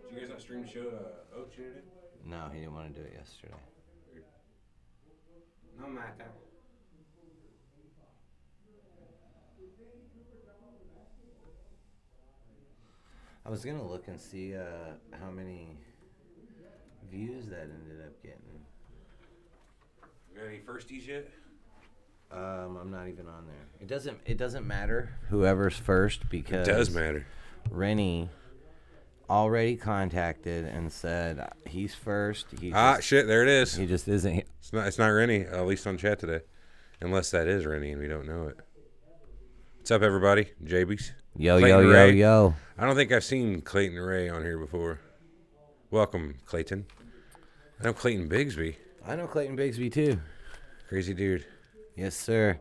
Did you guys not stream the show Oak today? No, he didn't want to do it yesterday. No matter. I was gonna look and see how many views that ended up getting. You got any firsties yet? I'm not even on there. It doesn't matter whoever's first because It does matter. Rennie already contacted and said he's first. Shit! There it is. He just isn't. It's not Rennie, at least on chat today, unless that is Rennie and we don't know it. What's up, everybody? JB's. Yo, Clayton yo, Ray. yo, yo. I don't think I've seen Clayton Ray on here before. Welcome, Clayton. I know Clayton Bigsby. I know Clayton Bigsby too. Crazy dude. Yes, sir.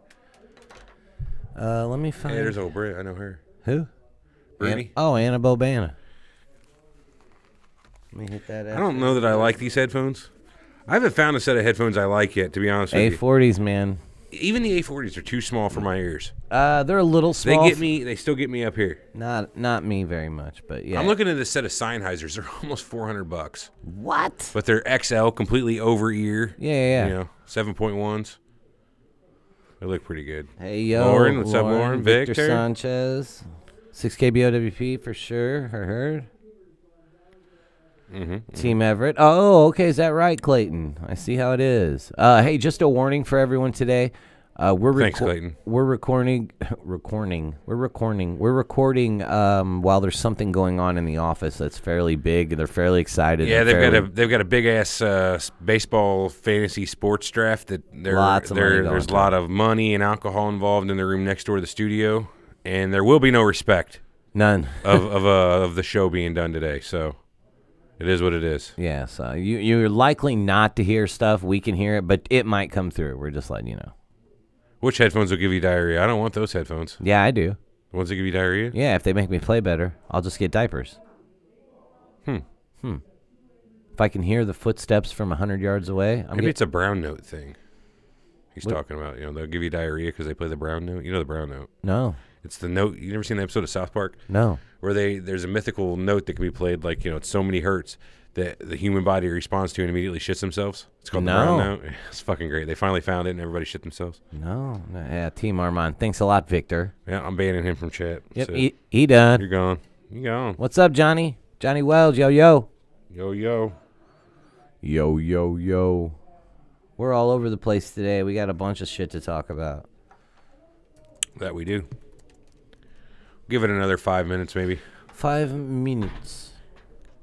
Let me find. Hey, there's old Brit. I know her. Who? Brittany. Anna Bobana. Let me hit that. I don't know that I like these headphones. I haven't found a set of headphones I like yet, to be honest with you. A40s, man. Even the A40s are too small for my ears. They're a little small. They still get me up here. Not me very much, but yeah. I'm looking at this set of Sennheisers. They're almost $400. What? But they're XL, completely over ear. Yeah. You know, 7.1s. They look pretty good. Hey, yo. Lauren, what's up, Lauren? Victor Victor Sanchez. 6KBOWP for sure. Heard. Team Everett. Oh, okay. Is that right, Clayton? I see how it is. Hey, just a warning for everyone today. Thanks, Clayton. We're recording while there's something going on in the office that's fairly big. They're fairly excited. Yeah, they've got a big ass baseball fantasy sports draft that there's a lot of money and alcohol involved in the room next door to the studio, and there will be no respect. None of the show being done today. So it is what it is. Yeah. So you're likely not to hear stuff. We can hear it, but it might come through. We're just letting you know. Which headphones will give you diarrhea? I don't want those headphones. Yeah, I do. The ones that give you diarrhea? Yeah, if they make me play better, I'll just get diapers. If I can hear the footsteps from 100 yards away, maybe it's a brown note thing. He's talking about, they'll give you diarrhea because they play the brown note. You know the brown note. No. It's the note. You never seen the episode of South Park? No. Where there's a mythical note that can be played, like, it's so many hertz that the human body responds to and immediately shits themselves. It's called the brown note. It's fucking great. They finally found it and everybody shit themselves. No. Yeah, Team Armand. Thanks a lot, Victor. Yeah, I'm banning him from chat. Yep, he done. You're gone. You gone. What's up, Johnny? Johnny Wells, yo, yo. Yo, yo. Yo, yo, yo. We're all over the place today. We got a bunch of shit to talk about. That we do. Give it another 5 minutes, maybe. 5 minutes.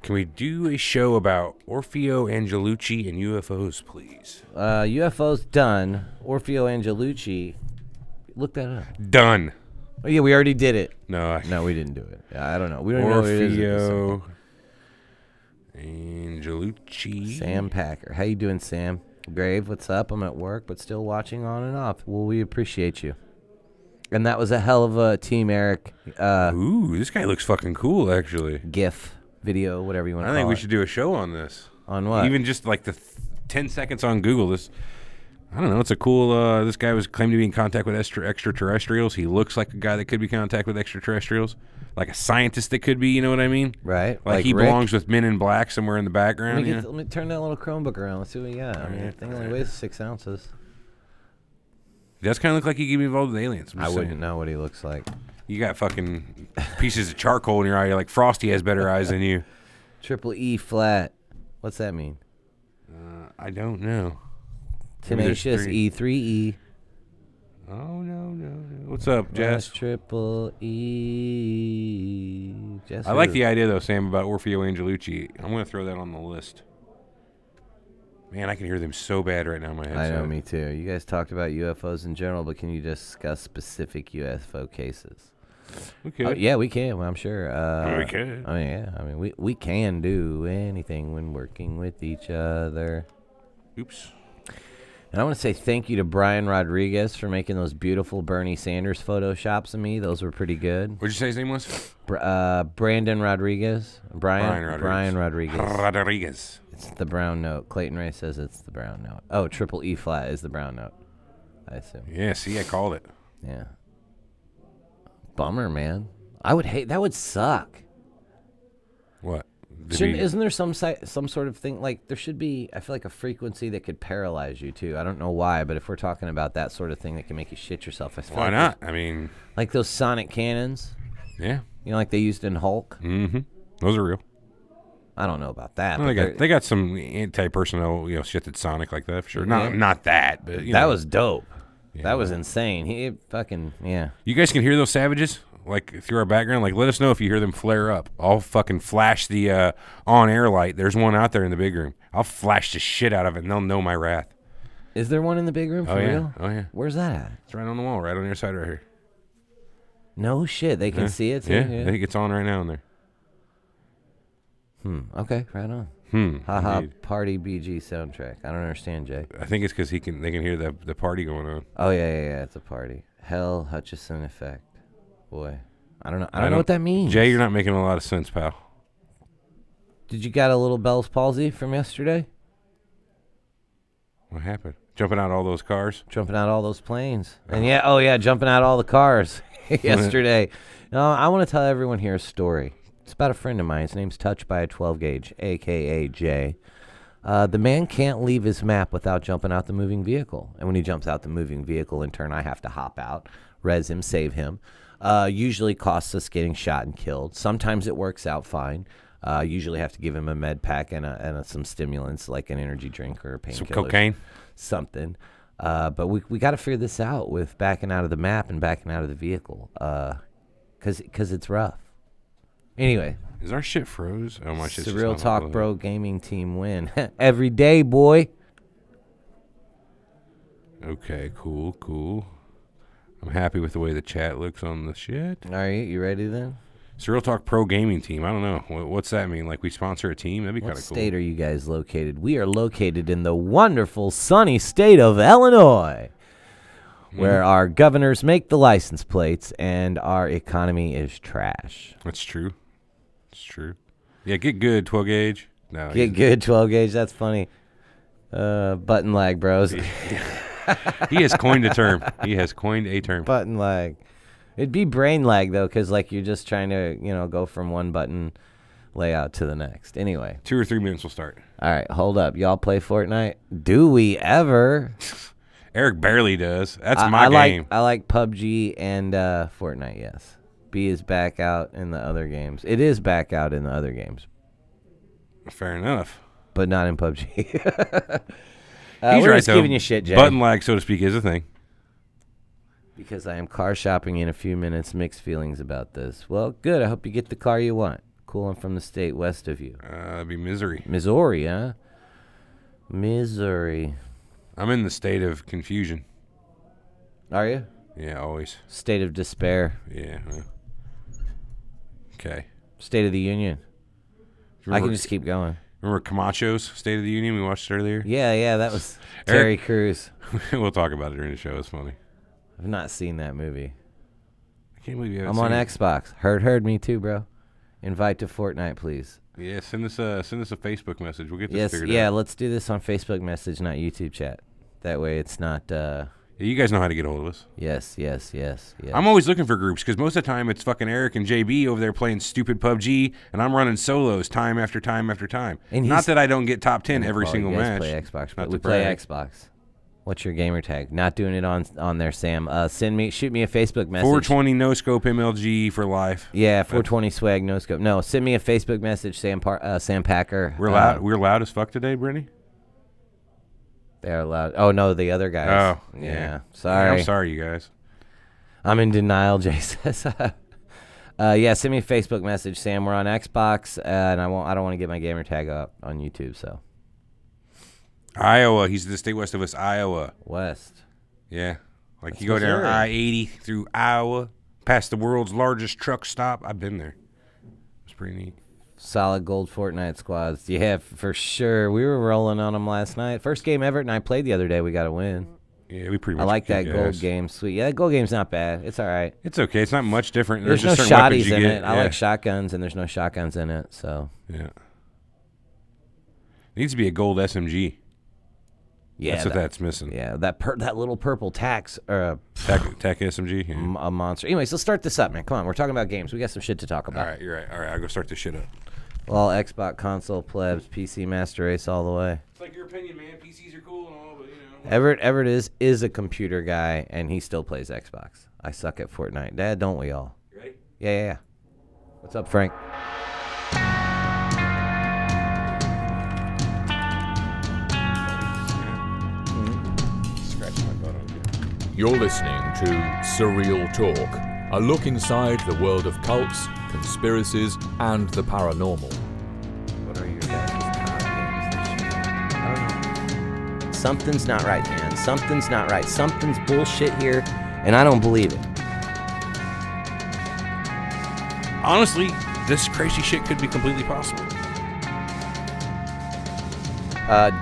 Can we do a show about Orfeo Angelucci and UFOs, please? UFOs done. Orfeo Angelucci. Look that up. Done. Oh, yeah, we already did it. No, we didn't do it. I don't know. We don't know what it is. Orfeo Angelucci. Sam Packer. How you doing, Sam? Grave, what's up? I'm at work, but still watching on and off. Well, we appreciate you. And that was a hell of a Team Eric. Ooh, this guy looks fucking cool, actually. GIF, video, whatever you want to call it. I think we should do a show on this. On what? Even just like the 10 seconds on Google. I don't know. It's a cool. This guy was claimed to be in contact with extraterrestrials. He looks like a guy that could be in contact with extraterrestrials, like a scientist that could be. You know what I mean? Right. Like he Rick belongs with Men in Black somewhere in the background. Let me turn that little Chromebook around. Let's see what we got. I mean, the thing only weighs 6 ounces. He does kind of look like he could be involved with aliens. I wouldn't know what he looks like. You got fucking pieces of charcoal in your eye. You're like Frosty has better eyes than you. Triple E flat. What's that mean? I don't know. Tenacious E3E. Oh, no. What's up, Jess? Triple E. Jess, I like the idea, though, Sam, about Orfeo Angelucci. I'm going to throw that on the list. Man, I can hear them so bad right now in my headset. I know, me too. You guys talked about UFOs in general, but can you discuss specific UFO cases? We could. Yeah, we can. Well, I'm sure. We could. I mean, yeah. I mean, we can do anything when working with each other. Oops. And I want to say thank you to Brian Rodriguez for making those beautiful Bernie Sanders photoshops of me. Those were pretty good. What'd you say his name was? Brandon Rodriguez. Brian Rodriguez. Rodriguez. It's the brown note. Clayton Ray says it's the brown note. Oh, triple E flat is the brown note, I assume. Yeah, see, I called it. Yeah. Bummer, man. I would hate. That would suck. Isn't there some sort of thing, like there should be, I feel like a frequency that could paralyze you too. I don't know why, but if we're talking about that sort of thing that can make you shit yourself, I feel why like not? I mean, like those sonic cannons. Yeah. You know, like they used in Hulk. Mm-hmm. Those are real. I don't know about that. Well, but they got some anti-personnel, shit that's sonic like that for sure. Not that, but that was dope. Yeah. That was insane. He fucking You guys can hear those savages like through our background. Like, let us know if you hear them flare up. I'll fucking flash the on-air light. There's one out there in the big room. I'll flash the shit out of it, and they'll know my wrath. Is there one in the big room for real? Oh yeah. Where's that at? It's right on the wall, right on your side, right here. No shit. They can see it too. Yeah, I think it's on right now in there. Okay, right on. Haha, party BG soundtrack. I don't understand, Jay. I think it's because they can hear the party going on. Oh yeah. It's a party. Hell Hutchison effect. Boy, I don't know. I don't know what that means. Jay, you're not making a lot of sense, pal. Did you got a little Bell's palsy from yesterday? What happened? Jumping out all those cars? Jumping out all those planes. And jumping out all the cars yesterday. No, I want to tell everyone here a story. It's about a friend of mine. His name's Touched by a 12 gauge, a.k.a. Jay. The man can't leave his map without jumping out the moving vehicle. And when he jumps out the moving vehicle, in turn, I have to hop out, res him, save him. Usually costs us getting shot and killed. Sometimes it works out fine. Usually have to give him a med pack and some stimulants like an energy drink or a painkiller. Some cocaine? Something. But we got to figure this out with backing out of the map and backing out of the vehicle because it's rough. Anyway. Is our shit froze? Oh, my shit's Surreal Talk Bro Gaming Team win. Every day, boy. Okay, cool. I'm happy with the way the chat looks on the shit. All right, you ready then? Surreal Talk Pro Gaming Team. I don't know. What's that mean? Like we sponsor a team? That'd be kind of cool. What state are you guys located? We are located in the wonderful sunny state of Illinois, where our governors make the license plates and our economy is trash. That's true. It's true. Yeah, get good, 12 gauge. No, get good, 12 gauge. That's funny. Button lag, bros. He has coined a term. Button lag. It'd be brain lag, though, because, like, you're just trying to, go from one button layout to the next. Anyway. 2 or 3 minutes will start. All right, hold up. Y'all play Fortnite? Do we ever? Eric barely does. That's my game. I like PUBG and Fortnite, yes. B is back out in the other games. It is back out in the other games. Fair enough. But not in PUBG. He's we're right, just though. Giving you shit, Jay. Button lag, so to speak, is a thing. Because I am car shopping in a few minutes. Mixed feelings about this. Well, good. I hope you get the car you want. Cool. I'm from the state west of you. That'd be Missouri. Missouri, huh? Missouri. I'm in the state of confusion. Are you? Yeah, always. State of despair. Yeah. Okay. State of the Union. I can just keep going. Remember Camacho's State of the Union we watched earlier? Yeah, that was Terry Crews. We'll talk about it during the show. It's funny. I've not seen that movie. I can't believe you haven't I'm on seen Xbox. Heard me too, bro. Invite to Fortnite, please. Yeah, send us a Facebook message. We'll get this figured out. Yeah, let's do this on Facebook message, not YouTube chat. That way it's not... you guys know how to get a hold of us. Yes. I'm always looking for groups because most of the time it's fucking Eric and JB over there playing stupid PUBG, and I'm running solos time after time after time. And not that I don't get top 10 every single match. Play Xbox, but we play Xbox. What's your gamer tag? Not doing it on there, Sam. Shoot me a Facebook message. 420 no scope MLG for life. Yeah, 420 swag no scope. No, send me a Facebook message, Sam Packer. We're loud. We're loud as fuck today, Brittany. They're loud. Oh no, the other guys. Oh yeah. Sorry. Yeah, I'm sorry, you guys. I'm in denial, Jay says. Send me a Facebook message, Sam. We're on Xbox, and I don't want to get my gamer tag up on YouTube, so. Iowa. He's the state west of us, Iowa. West. Yeah. Like you go down I-80 through Iowa, past the world's largest truck stop. I've been there. It's pretty neat. Solid gold Fortnite squads. Yeah, for sure. We were rolling on them last night. First game ever, and I played the other day. We got to win. Yeah, we pretty much. I like that gold game. Sweet. Yeah, that gold game's not bad. It's all right. It's okay. It's not much different. There's no just shotties in it. Yeah. I like shotguns, and there's no shotguns in it. So. Yeah. Needs to be a gold SMG. Yeah, that's what that's missing. Yeah, that little purple tax tac SMG. Yeah. A monster. Anyways, let's start this up, man. Come on, we're talking about games. We got some shit to talk about. All right, you're right. All right, I'll go start this shit up. Well, Xbox console plebs, PC master race all the way. It's like your opinion, man. PCs are cool and all, but Everett is a computer guy, and he still plays Xbox. I suck at Fortnite. Dad, don't we all? You ready? Yeah. What's up, Frank? Scratch my butt on you. You're listening to Surreal Talk, a look inside the world of cults, conspiracies, and the paranormal. What are your guys' games? I don't know. Something's not right, man. Something's not right. Something's bullshit here, and I don't believe it. Honestly, this crazy shit could be completely possible.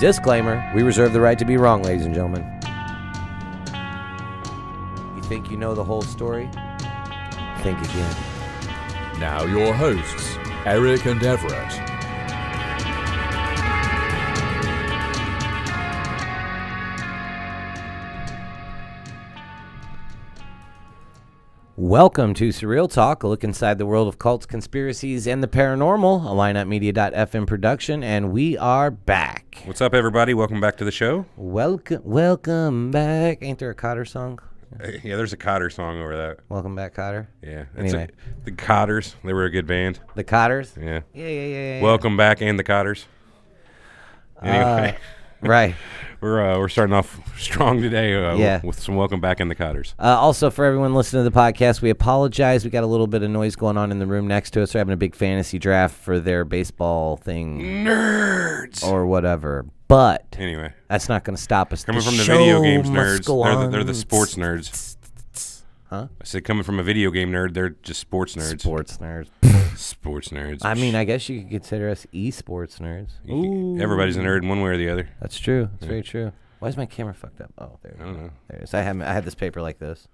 Disclaimer, we reserve the right to be wrong, ladies and gentlemen. You think you know the whole story? Think again. Now your hosts, Eric and Everett. Welcome to Surreal Talk, a look inside the world of cults, conspiracies, and the paranormal, a lineupmedia.fm production, and we are back. What's up, everybody? Welcome back to the show. Welcome back. Ain't there a Cotter song? Yeah, there's a Cotter song over that. Welcome back, Cotter. Yeah. Anyway. The Cotters, they were a good band. The Cotters? Yeah. Yeah. Welcome back, and the Cotters. Anyway. Right. We're starting off strong today Yeah. with some welcome back in the Cotters. Also, for everyone listening to the podcast, we apologize. We got a little bit of noise going on in the room next to us. We're having a big fantasy draft for their baseball thing. Nerds! Or whatever. But Anyway. that's not going to stop us. Coming from the show video games must nerds, go they're the on. sports nerds. Huh? I said coming from a video game nerd, they're just sports nerds. Sports nerds. Sports nerds. I mean, I guess you could consider us esports nerds. Everybody's a nerd in one way or the other. That's true. That's very true. Why is my camera fucked up? Oh, there. I don't know. There it is. I had this paper like this.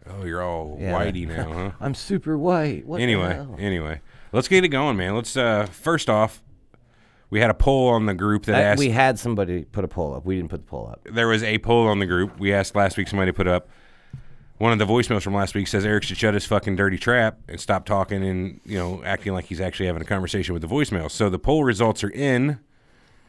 Oh, you're all Yeah. whitey now, huh? I'm super white. What the hell? Anyway, let's get it going, man. Let's first off, we had a poll on the group that asked. We had somebody put a poll up. We didn't put the poll up. There was a poll on the group. We asked last week. Somebody put up one of the voicemails from last week says Eric should shut his fucking dirty trap and stop talking and acting like he's actually having a conversation with the voicemail. So the poll results are in.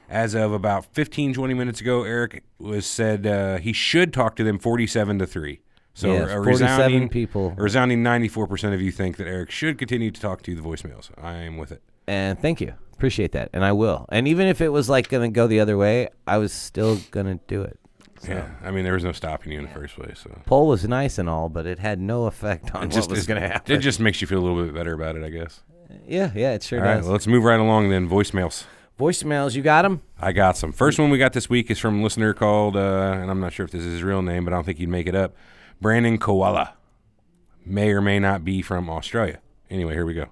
As of about 15, 20 minutes ago, Eric said he should talk to them 47-3. So Yes, a 47 people. A resounding 94% of you think that Eric should continue to talk to the voicemails. I am with it. And thank you. Appreciate that. And I will. And even if it was like going to go the other way, I was still going to do it. So. Yeah, I mean, there was no stopping you in the first place. So Poll was nice and all, but it had no effect on what was going to happen. It just makes you feel a little bit better about it, I guess. Yeah, it sure All right, does. well, let's move right along then. Voicemails. Voicemails, you got them? I got some. First one we got this week is from a listener called, and I'm not sure if this is his real name, but I don't think you'd make it up, Brandon Koala. May or may not be from Australia. Anyway, here we go.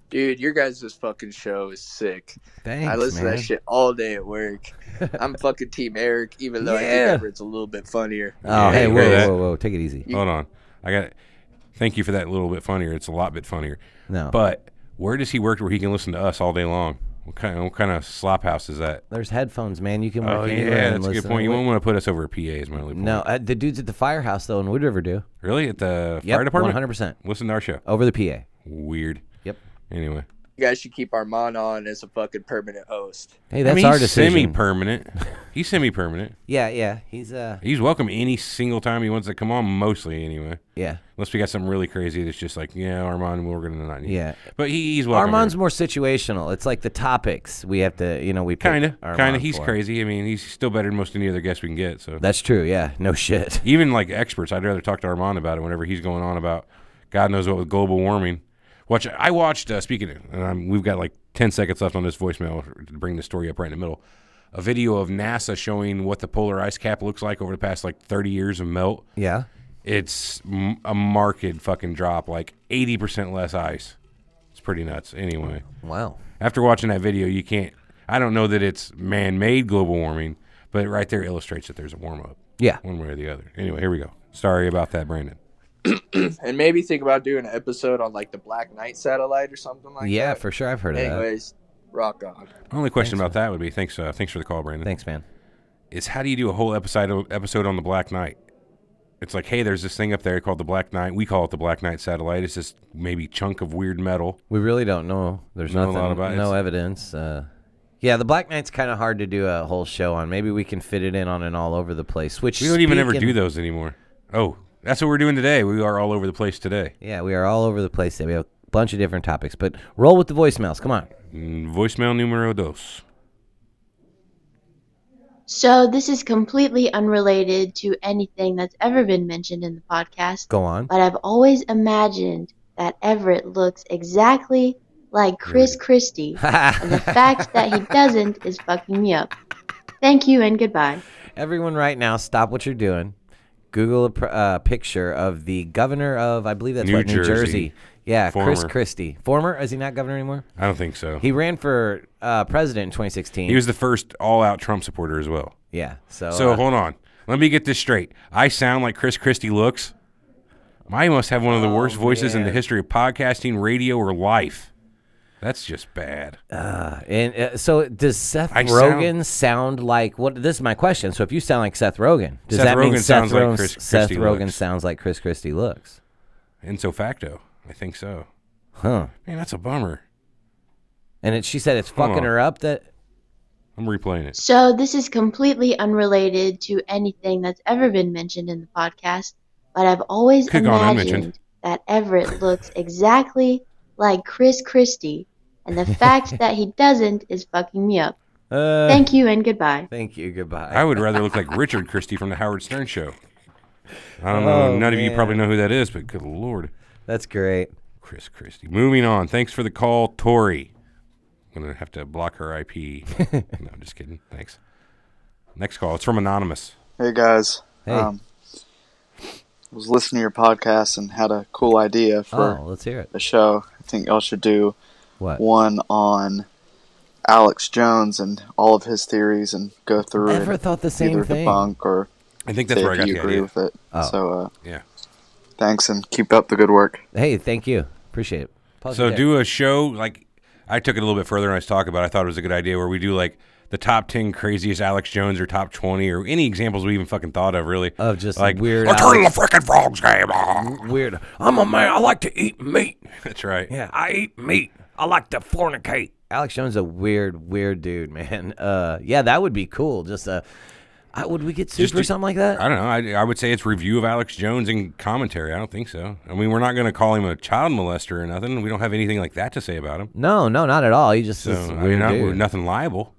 Dude, your guys' fucking show is sick. Thanks, I listen man. to that shit all day at work. I'm fucking Team Eric, even though I think Everett's a little bit funnier. Oh, Yeah, hey, you hear that? whoa. Take it easy. Hold on. Thank you for that little bit funnier. It's a lot bit funnier. No. But where does he work where he can listen to us all day long? What kind of slop house is that? There's headphones, man. You can work Oh, anywhere yeah, and that's a good listen. point. You won't want to put us over a PA is my only point. No, the dudes at the firehouse, though, in Wood River do. Really? At the Yep, fire department? 100%. Listen to our show. Over the PA. Weird. Yep. Anyway. You guys should keep Armand on as a fucking permanent host. Hey, that's I mean, our he's decision. semi-permanent. He's semi-permanent. Yeah. He's welcome any single time he wants to come on, mostly anyway. Yeah. Unless we got something really crazy that's just like, yeah, Armand, we're going to not need. Yeah. But he's welcome. Armand's more situational. It's like the topics we have to, we pick Kind of. Armand He's for. crazy. I mean, he's still better than most any other guest we can get. So That's true, yeah. No shit. even like experts, I'd rather talk to Armand about it whenever he's going on about God knows what with global warming. I watched, speaking of, we've got like 10 seconds left on this voicemail to bring the story up right in the middle. A video of NASA showing what the polar ice cap looks like over the past like 30 years of melt. Yeah. It's a marked fucking drop, like 80% less ice. It's pretty nuts. Anyway, Wow. after watching that video, you can't, I don't know that it's man-made global warming, but it right there illustrates that there's a warm-up. Yeah. One way or the other. Anyway, here we go. Sorry about that, Brandon. And maybe think about doing an episode on like the Black Knight satellite or something like that. Yeah, for sure. I've heard of that. Anyways, rock on. Only question about that would be, thanks for the call, Brandon. Thanks, man. Is how do you do a whole episode on the Black Knight? it's like, hey, there's this thing up there called the Black Knight. We call it the Black Knight satellite. It's this maybe chunk of weird metal. We really don't know. There's Know a nothing, lot about it. no evidence. Yeah, the Black Knight's kind of hard to do a whole show on. Maybe we can fit it in on an all over the place. Which We don't even ever do those anymore. Oh, that's what we're doing today. We are all over the place today. Yeah, we are all over the place today. We have a bunch of different topics, but roll with the voicemails. Come on. Voicemail numero dos. So this is completely unrelated to anything that's ever been mentioned in the podcast. Go on. But I've always imagined that Everett looks exactly like Chris Christie, and the fact that he doesn't is fucking me up. Thank you and goodbye. Everyone right now, stop what you're doing. Google a picture of the governor of, I believe that's New New Jersey. Yeah, Former. Chris Christie. Former? Is he not governor anymore? I don't think so. He ran for president in 2016. He was the first all-out Trump supporter as well. Yeah. So hold on. Let me get this straight. I sound like Chris Christie looks. I must have one of the worst voices in the history of podcasting, radio, or life. That's just bad. So does Seth Rogen sound like what? This is my question. So if you sound like Seth Rogen, does that mean Seth Rogen sounds like Chris Christie looks? Ipso facto, I think so. Huh? Man, that's a bummer. And she said it's fucking her up. That I'm replaying it. So this is completely unrelated to anything that's ever been mentioned in the podcast, but I've always imagined that Everett looks exactly like Chris Christie, and the fact that he doesn't is fucking me up. Thank you and goodbye. Thank you, goodbye. I would rather look like Richard Christie from the Howard Stern Show. I don't know. None of you probably know who that is, but good Lord. That's great. Chris Christie. Moving on. Thanks for the call, Tori. I'm going to have to block her IP. No, I'm just kidding. Thanks. Next call. It's from Anonymous. Hey, guys. Hey. Was listening to your podcast and had a cool idea for let's hear it. a show. I think y'all should do one on Alex Jones and all of his theories and go through Never it. thought the same either thing. debunk or I think that's where I got you the agree idea. with it. So yeah. Thanks and keep up the good work. Hey, thank you. Appreciate it. So do a show, like, I took it a little bit further when I was talking about it. I thought it was a good idea where we do, like, the top 10 craziest Alex Jones or top 20 or any examples we even fucking thought of, really. Of just like weird I turn the freaking frogs game. Weird. I'm a man. I like to eat meat. That's right. Yeah, I eat meat. I like to fornicate. Alex Jones is a weird dude, man. Yeah, that would be cool. Just would we get sued for something like that? I don't know. I would say it's review of Alex Jones and commentary. I don't think so. I mean, we're not going to call him a child molester or nothing. We don't have anything like that to say about him. No, not at all. He just is weird dude. We're nothing liable.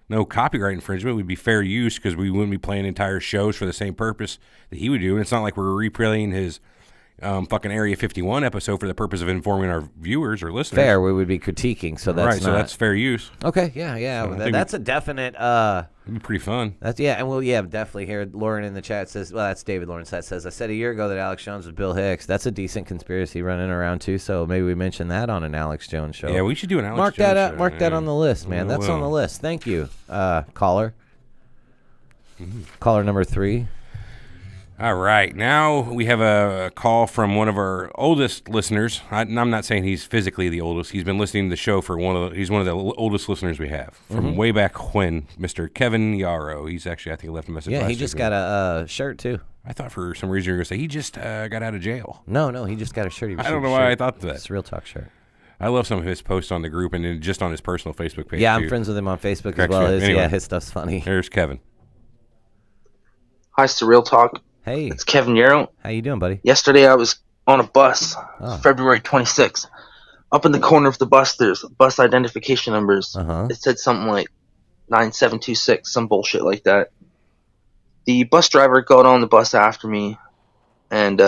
No copyright infringement. Would be fair use because we wouldn't be playing entire shows for the same purpose that he would do. And it's not like we're replaying his fucking Area 51 episode for the purpose of informing our viewers or listeners. Fair, we would be critiquing, so that's right. So that's fair use. Okay, yeah. So that's a definite. It'd be pretty fun. That's and we'll definitely hear Lauren in the chat says. Well, that's David Lawrence that says. I said a year ago that Alex Jones was Bill Hicks. That's a decent conspiracy running around too. So maybe we mention that on an Alex Jones show. Yeah, we should do an Alex Jones show. Mark that on the list, man. That's on the list. Thank you, caller. Caller number 3. All right. Now we have a call from one of our oldest listeners. I'm not saying he's physically the oldest. He's been listening to the show for he's one of the oldest listeners we have from way back when, Mr. Kevin Yarrow. He's actually, I think, left a message. Yeah, he just got a shirt too. I thought for some reason you were going to say he just got out of jail. No, he just got a shirt. I don't know why I thought that. It's a Real Talk shirt. I love some of his posts on the group and then just on his personal Facebook page. Yeah, too. I'm friends with him on Facebook as well. His stuff's funny. There's Kevin. Hi, Surreal Talk. Hey. It's Kevin Yarrow. How you doing, buddy? Yesterday I was on a bus, February 26th. Up in the corner of the bus, there's bus identification numbers. It said something like 9726, some bullshit like that. The bus driver got on the bus after me, and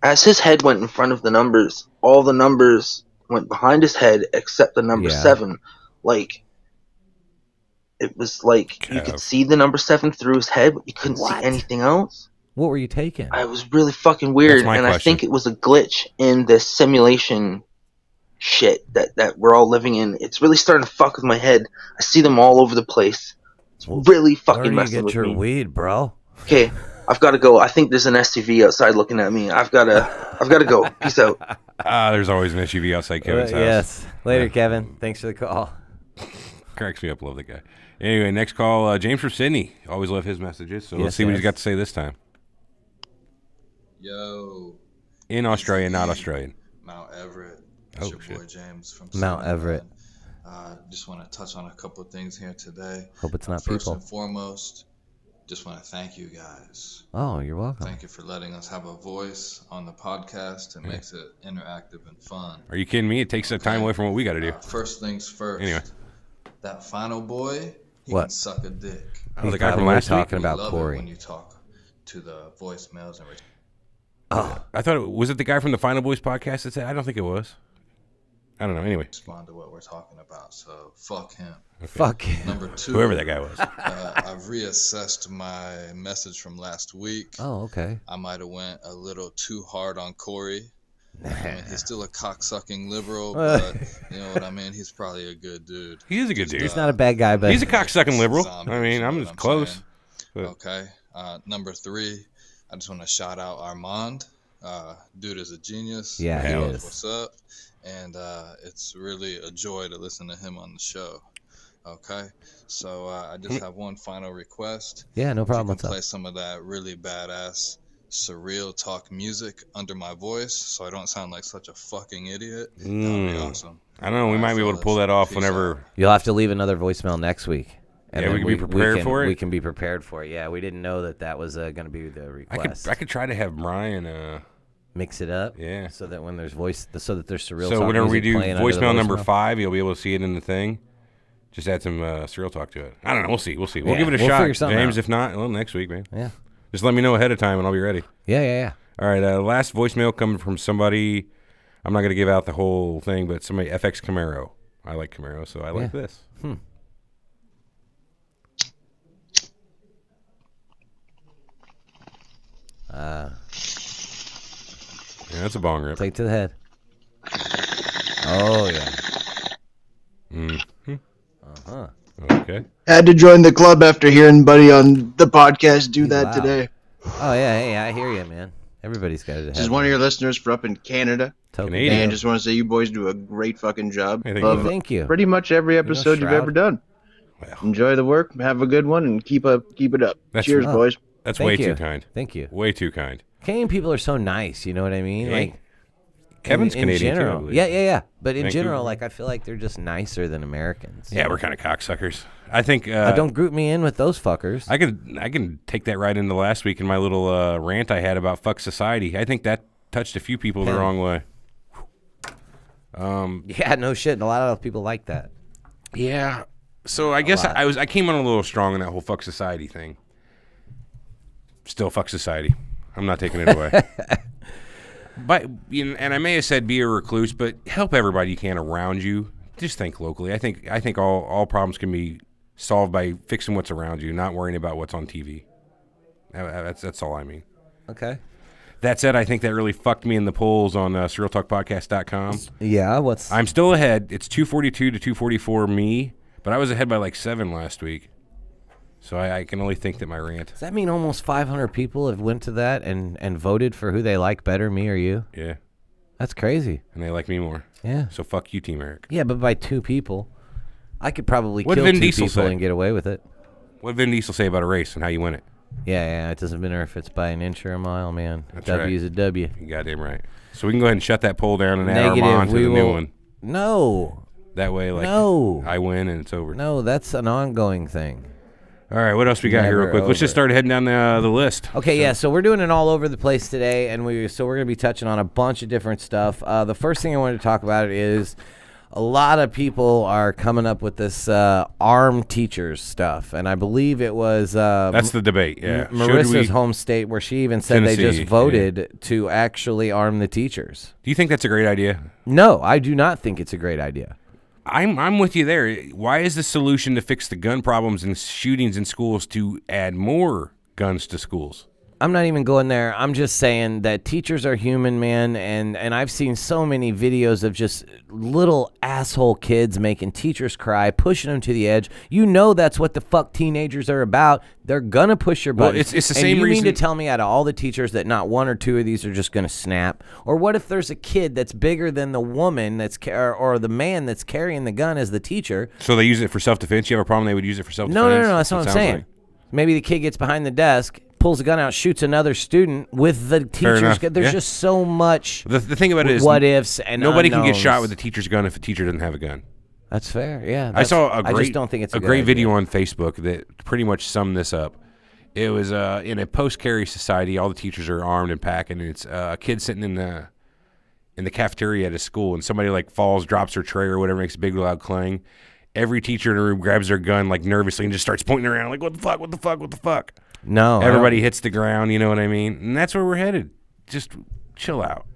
as his head went in front of the numbers, all the numbers went behind his head except the number 7. Like, it was like you could see the number 7 through his head, but you couldn't see anything else. What were you taking? It was really fucking weird, and I think it was a glitch in this simulation shit that we're all living in. It's really starting to fuck with my head. I see them all over the place. It's really fucking messing with me. Where do you get your weed, bro? Okay, I've got to go. I think there's an SUV outside looking at me. I've got to go. Peace out. There's always an SUV outside Kevin's house. Yes. Later, Kevin. Thanks for the call. Cracks me up. Love the guy. Anyway, next call, James from Sydney. Always love his messages, so let's see what he's got to say this time. Yo. In Australia, not Australian. Mount Everett. It's your boy James from Mount Everett. Just want to touch on a couple of things here today. Hope it's not First people. and foremost, just want to thank you guys. Oh, you're welcome. Thank you for letting us have a voice on the podcast. It makes it interactive and fun. Are you kidding me? It takes time away from what we got to do. First things first. Anyway. That final boy, he What? can suck a dick. The guy from last week? Talking about love Corey. it when you talk to the voicemails and I thought was it the guy from the Final Boys podcast that said? I don't think it was. I don't know. Anyway, respond to what we're talking about. So fuck him. Okay. Fuck him. Number 2, whoever that guy was. I've reassessed my message from last week. Oh, okay. I might have went a little too hard on Corey. I mean, he's still a cocksucking liberal, but you know what I mean. He's probably a good dude. He is a good dude. He's not a bad guy, but he's a cocksucking liberal. Zombies, I mean, you know I'm what just close. But. Okay. Number 3, I just want to shout out Armand. Dude is a genius. Yeah, he is. What's up? And it's really a joy to listen to him on the show. Okay, so I just have one final request. Yeah, no problem. What's up? Play some of that really badass Surreal talk music under my voice, so I don't sound like such a fucking idiot. That would be awesome. I don't know. We might be able to pull that off whenever. You'll have to leave another voicemail next week. And yeah, we can be prepared for it. We can be prepared for it. Yeah, we didn't know that was going to be the request. I could try to have Brian mix it up. Yeah. So that when there's there's Surreal. So talk whenever we do voicemail number 5, you'll be able to see it in the thing. Just add some Surreal talk to it. I don't know. We'll see. We'll give it a shot, James. Out. If not, well, next week, man. Yeah. Just let me know ahead of time, and I'll be ready. Yeah. All right. Last voicemail coming from somebody. I'm not going to give out the whole thing, but somebody FX Camaro. I like Camaro, so I like this. Yeah, that's a bong rip. Take to the head. Oh yeah. Mm-hmm. Uh-huh. Okay. Had to join the club after hearing Buddy on the podcast do that today. Oh yeah, hey, I hear you, man. Everybody's got it. Just one of your listeners from up in Canada. Canadian. And just want to say you boys do a great fucking job. Hey, thank you. Pretty much every episode you've ever done. Well. Enjoy the work. Have a good one and keep it up. Cheers, boys. That's way too kind. Thank you. Way too kind. Canadian people are so nice. You know what I mean? Yeah. Like Kevin's in Canadian general. too. Yeah. But in Vancouver. general, like I feel like they're just nicer than Americans. Yeah, we're kind of cocksuckers. I think. Don't group me in with those fuckers. I can take that right into last week in my little rant I had about fuck society. I think that touched a few people the wrong way. Yeah, no shit. And a lot of people like that. Yeah. So I guess I came on a little strong on that whole fuck society thing. Still fuck society. I'm not taking it away. But and I may have said be a recluse, but help everybody you can around you. Just think locally. I think all problems can be solved by fixing what's around you, not worrying about what's on TV. That's all I mean. Okay. That said, I think that really fucked me in the polls on surrealtalkpodcast.com. Yeah, I'm still ahead. It's 242 to 244 me, but I was ahead by like 7 last week. So I can only think that my rant. Does that mean almost 500 people have went to that and voted for who they like better, me or you? Yeah. That's crazy. And they like me more. Yeah. So fuck you, Team Eric. Yeah, but by 2 people. I could probably What kill Vin 2 Diesel people say? and get away with it. What did Vin Diesel say about a race and how you win it? Yeah, it doesn't matter if it's by an inch or a mile, man. That's W's right. a W. You goddamn right. So we can go ahead and shut that poll down and add Negative. Armand to the new one. No. That way, like, No. I win and it's over. No, that's an ongoing thing. All right, what else we got here real quick? Let's just start heading down the list. Okay, so we're doing it all over the place today, and we're going to be touching on a bunch of different stuff. The first thing I wanted to talk about is a lot of people are coming up with this armed teachers stuff, and I believe it was that's the debate. Yeah, Marissa's home state where she even said Tennessee, they just voted to actually arm the teachers. Do you think that's a great idea? No, I do not think it's a great idea. I'm with you there. Why is the solution to fix the gun problems and shootings in schools to add more guns to schools? I'm not even going there. I'm just saying that teachers are human, man, and I've seen so many videos of just little asshole kids making teachers cry, pushing them to the edge. You know that's what the fuck teenagers are about. They're gonna push your buttons. Well, it's the and same you reason. mean to tell me out of all the teachers that not 1 or 2 of these are just gonna snap? Or what if there's a kid that's bigger than the woman that's or the man that's carrying the gun as the teacher? So they use it for self-defense? You have a problem they would use it for self-defense? No, that's what I'm saying. Maybe the kid gets behind the desk, pulls a gun out, shoots another student with the teacher's gun. There's just so much. The thing about it is, what ifs and nobody unknowns. can get shot with a teacher's gun if a teacher doesn't have a gun. That's fair. Yeah, I saw a great. I just don't think it's a great idea. video on Facebook that pretty much summed this up. It was in a post-carry society. All the teachers are armed and packing, and it's a kid sitting in the cafeteria at a school, and somebody like falls, drops their tray or whatever, makes a big loud clang. Every teacher in the room grabs their gun like nervously and just starts pointing around like, what the fuck, what the fuck, what the fuck? No. Everybody hits the ground, you know what I mean? And that's where we're headed. Just chill out.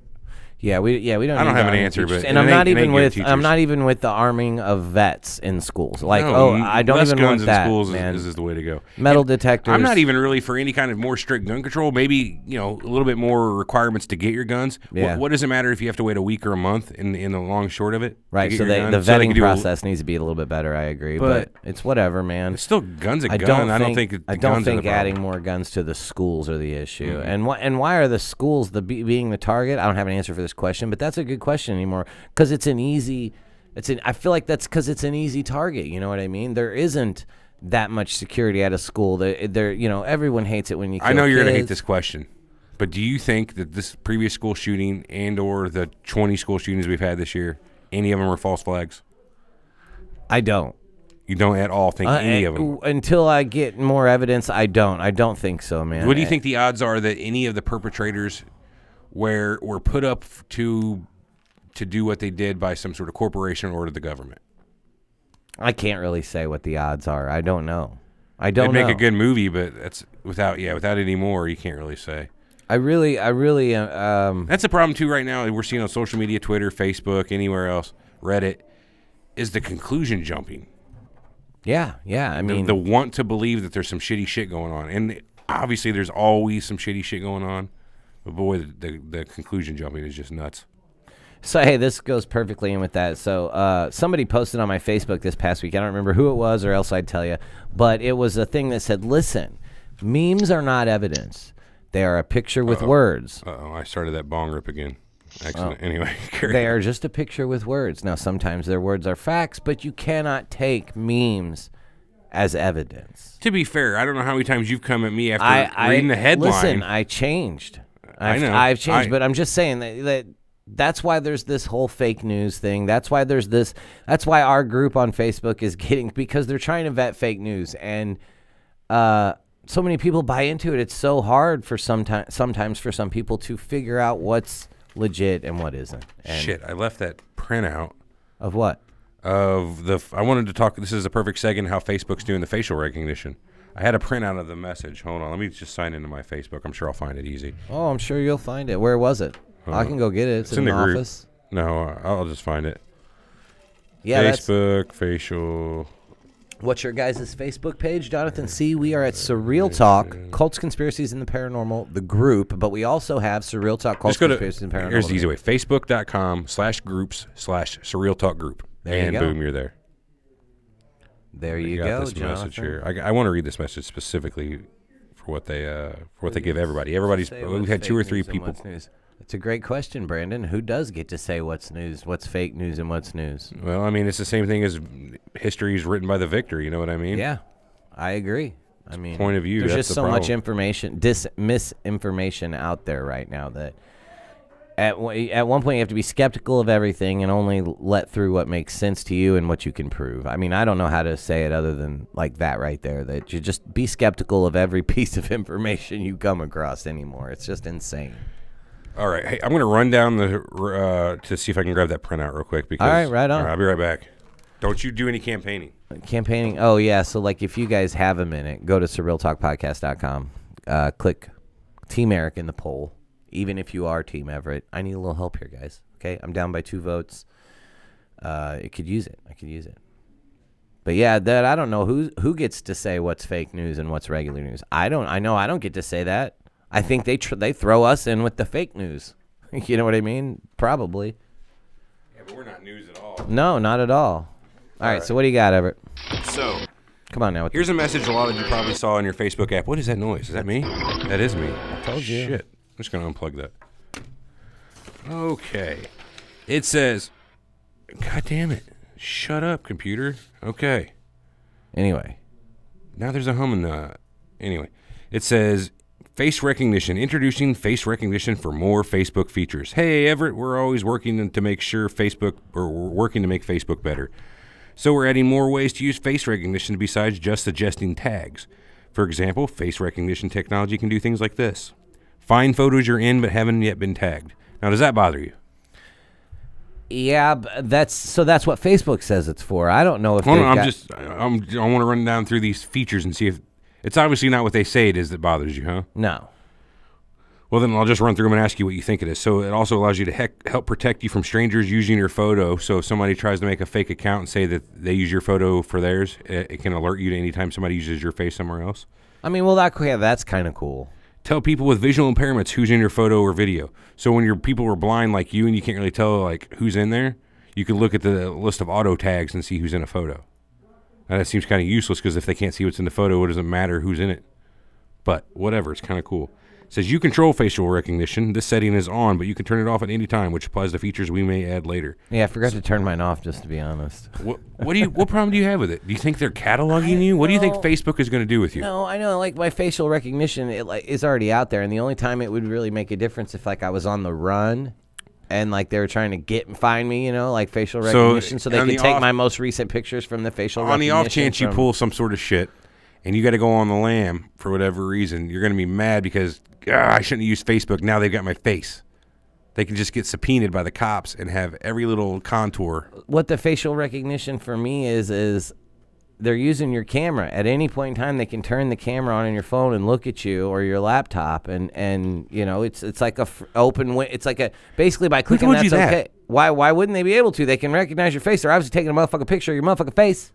Yeah, we don't. I don't have an answer, but and I'm not even with the arming of vets in schools. Like, I don't even want that. Schools man. Is the way to go. Metal detectors. I'm not even really for any kind of more strict gun control. Maybe a little bit more requirements to get your guns. Yeah. What does it matter if you have to wait a week or a month in the long short of it? Right. So the vetting process needs to be a little bit better. I agree, but it's whatever, man. It's still guns. I don't think adding more guns to the schools are the issue. Mm-hmm. And why are the schools being the target? I don't have an answer for this question, but that's a good question anymore because I feel like that's because it's an easy target. You know what I mean? There isn't that much security at a school. Everyone hates it when you kill I know you're kids. going to hate this question, but do you think that this previous school shooting and or the 20 school shootings we've had this year, any of them were false flags? I don't. You don't at all think any of them? Until I get more evidence, I don't. I don't think so, man. What do you think the odds are that any of the perpetrators were put up to do what they did by some sort of corporation or to the government? I can't really say what the odds are. I don't know. It'd make a good movie, but that's without any more, you can't really say. I really that's the problem too right now. We're seeing on social media, Twitter, Facebook, anywhere else, Reddit, is the conclusion jumping. Yeah. I mean, the want to believe that there's some shitty shit going on, and obviously there's always some shitty shit going on. But boy, the conclusion jumping is just nuts. So, hey, this goes perfectly in with that. So somebody posted on my Facebook this past week. I don't remember who it was or else I'd tell you. But it was a thing that said, listen, memes are not evidence. They are a picture with words. I started that bong rip again. Excellent. Anyway, they are just a picture with words. Now, sometimes their words are facts, but you cannot take memes as evidence. To be fair, I don't know how many times you've come at me after reading the headline. Listen, I changed. I know. I've changed, but I'm just saying that's why there's this whole fake news thing. That's why that's why our group on Facebook is because they're trying to vet fake news. And so many people buy into it. It's so hard for sometimes for some people to figure out what's legit and what isn't. And shit, I left that printout. Of what? I wanted to talk, this is a perfect second, how Facebook's doing the facial recognition. I had a printout of the message. Hold on, let me just sign into my Facebook. I'm sure I'll find it easy. Oh, I'm sure you'll find it. Where was it? I can go get it. It's in the office. No, I'll just find it. Yeah, Facebook, facial. What's your guys' Facebook page, Jonathan C? We are at Surreal Talk, Cults, Conspiracies, and the Paranormal, the group, but we also have Surreal Talk, Cults, Conspiracies, and Paranormal. Here's the easy way. Facebook.com/groups/Surreal Talk Group. And boom, you're there. There you go, this Jonathan. Message here. I want to read this message specifically for what they give everybody. We've had 2 or 3 people. It's a great question, Brandon. Who does get to say what's news, what's fake news, and what's news? Well, I mean, it's the same thing as history is written by the victor. You know what I mean? Yeah, I agree. I mean, point of view. There's that's just so much information, misinformation out there right now that at one point you have to be skeptical of everything and only let through what makes sense to you and what you can prove. I mean, I don't know how to say it other than like that right there, that you just be skeptical of every piece of information you come across anymore. It's just insane. All right. Hey, I'm going to run down to see if I can grab that printout real quick. Because, all right, right on. All right, I'll be right back. Don't you do any campaigning. Campaigning? Oh, yeah. So, like, if you guys have a minute, go to surrealtalkpodcast.com. Click Team Eric in the poll. Even if you are Team Everett, I need a little help here, guys. Okay, I'm down by 2 votes. It could use it. I could use it. But yeah, that I don't know who gets to say what's fake news and what's regular news. I know I don't get to say that. I think they throw us in with the fake news. You know what I mean? Probably. Yeah, but we're not news at all. No, not at all. All right. So what do you got, Everett? So come on now. Here's a message a lot of you probably saw in your Facebook app. What is that noise? Is that me? That is me. I told you. Shit. I'm just going to unplug that. Okay. It says, God damn it. Shut up, computer. Okay. Anyway. Now there's a hum in the... Anyway. It says, Face recognition. Introducing face recognition for more Facebook features. Hey, Everett, we're always working to make Facebook better. So we're adding more ways to use face recognition besides just suggesting tags. For example, face recognition technology can do things like this. Find photos you're in but haven't yet been tagged. Now, does that bother you? Yeah, that's what Facebook says it's for. I don't know if I want to run down through these features and see if it's obviously not what they say it is that bothers you, huh? No. Well, then I'll just run through them and ask you what you think it is. So it also allows you to help protect you from strangers using your photo. So if somebody tries to make a fake account and say that they use your photo for theirs, it can alert you to anytime somebody uses your face somewhere else. I mean, well, that's kind of cool. Tell people with visual impairments who's in your photo or video. So when your people are blind like you and you can't really tell like who's in there, you can look at the list of auto tags and see who's in a photo. Now, that seems kind of useless because if they can't see what's in the photo, it doesn't matter who's in it. But whatever, it's kind of cool. It says you control facial recognition. This setting is on, but you can turn it off at any time, which applies to features we may add later. Yeah, I forgot to turn mine off, just to be honest. What problem do you have with it? Do you think they're cataloging you? What do you think Facebook is going to do with you? No, I know. Like my facial recognition, is already out there, and the only time it would really make a difference if like I was on the run, and like they were trying to find me, like facial recognition, so they could take my most recent pictures from the facial recognition. On the off chance you pull some sort of shit, and you got to go on the lam for whatever reason, you're going to be mad because I shouldn't have used Facebook. Now they've got my face. They can just get subpoenaed by the cops and have every little contour. What the facial recognition for me is they're using your camera. At any point in time, they can turn the camera on your phone and look at you or your laptop, and it's like it's like a basically by clicking that's okay. Why wouldn't they be able to? They can recognize your face. They're obviously taking a motherfucking picture of your motherfucking face.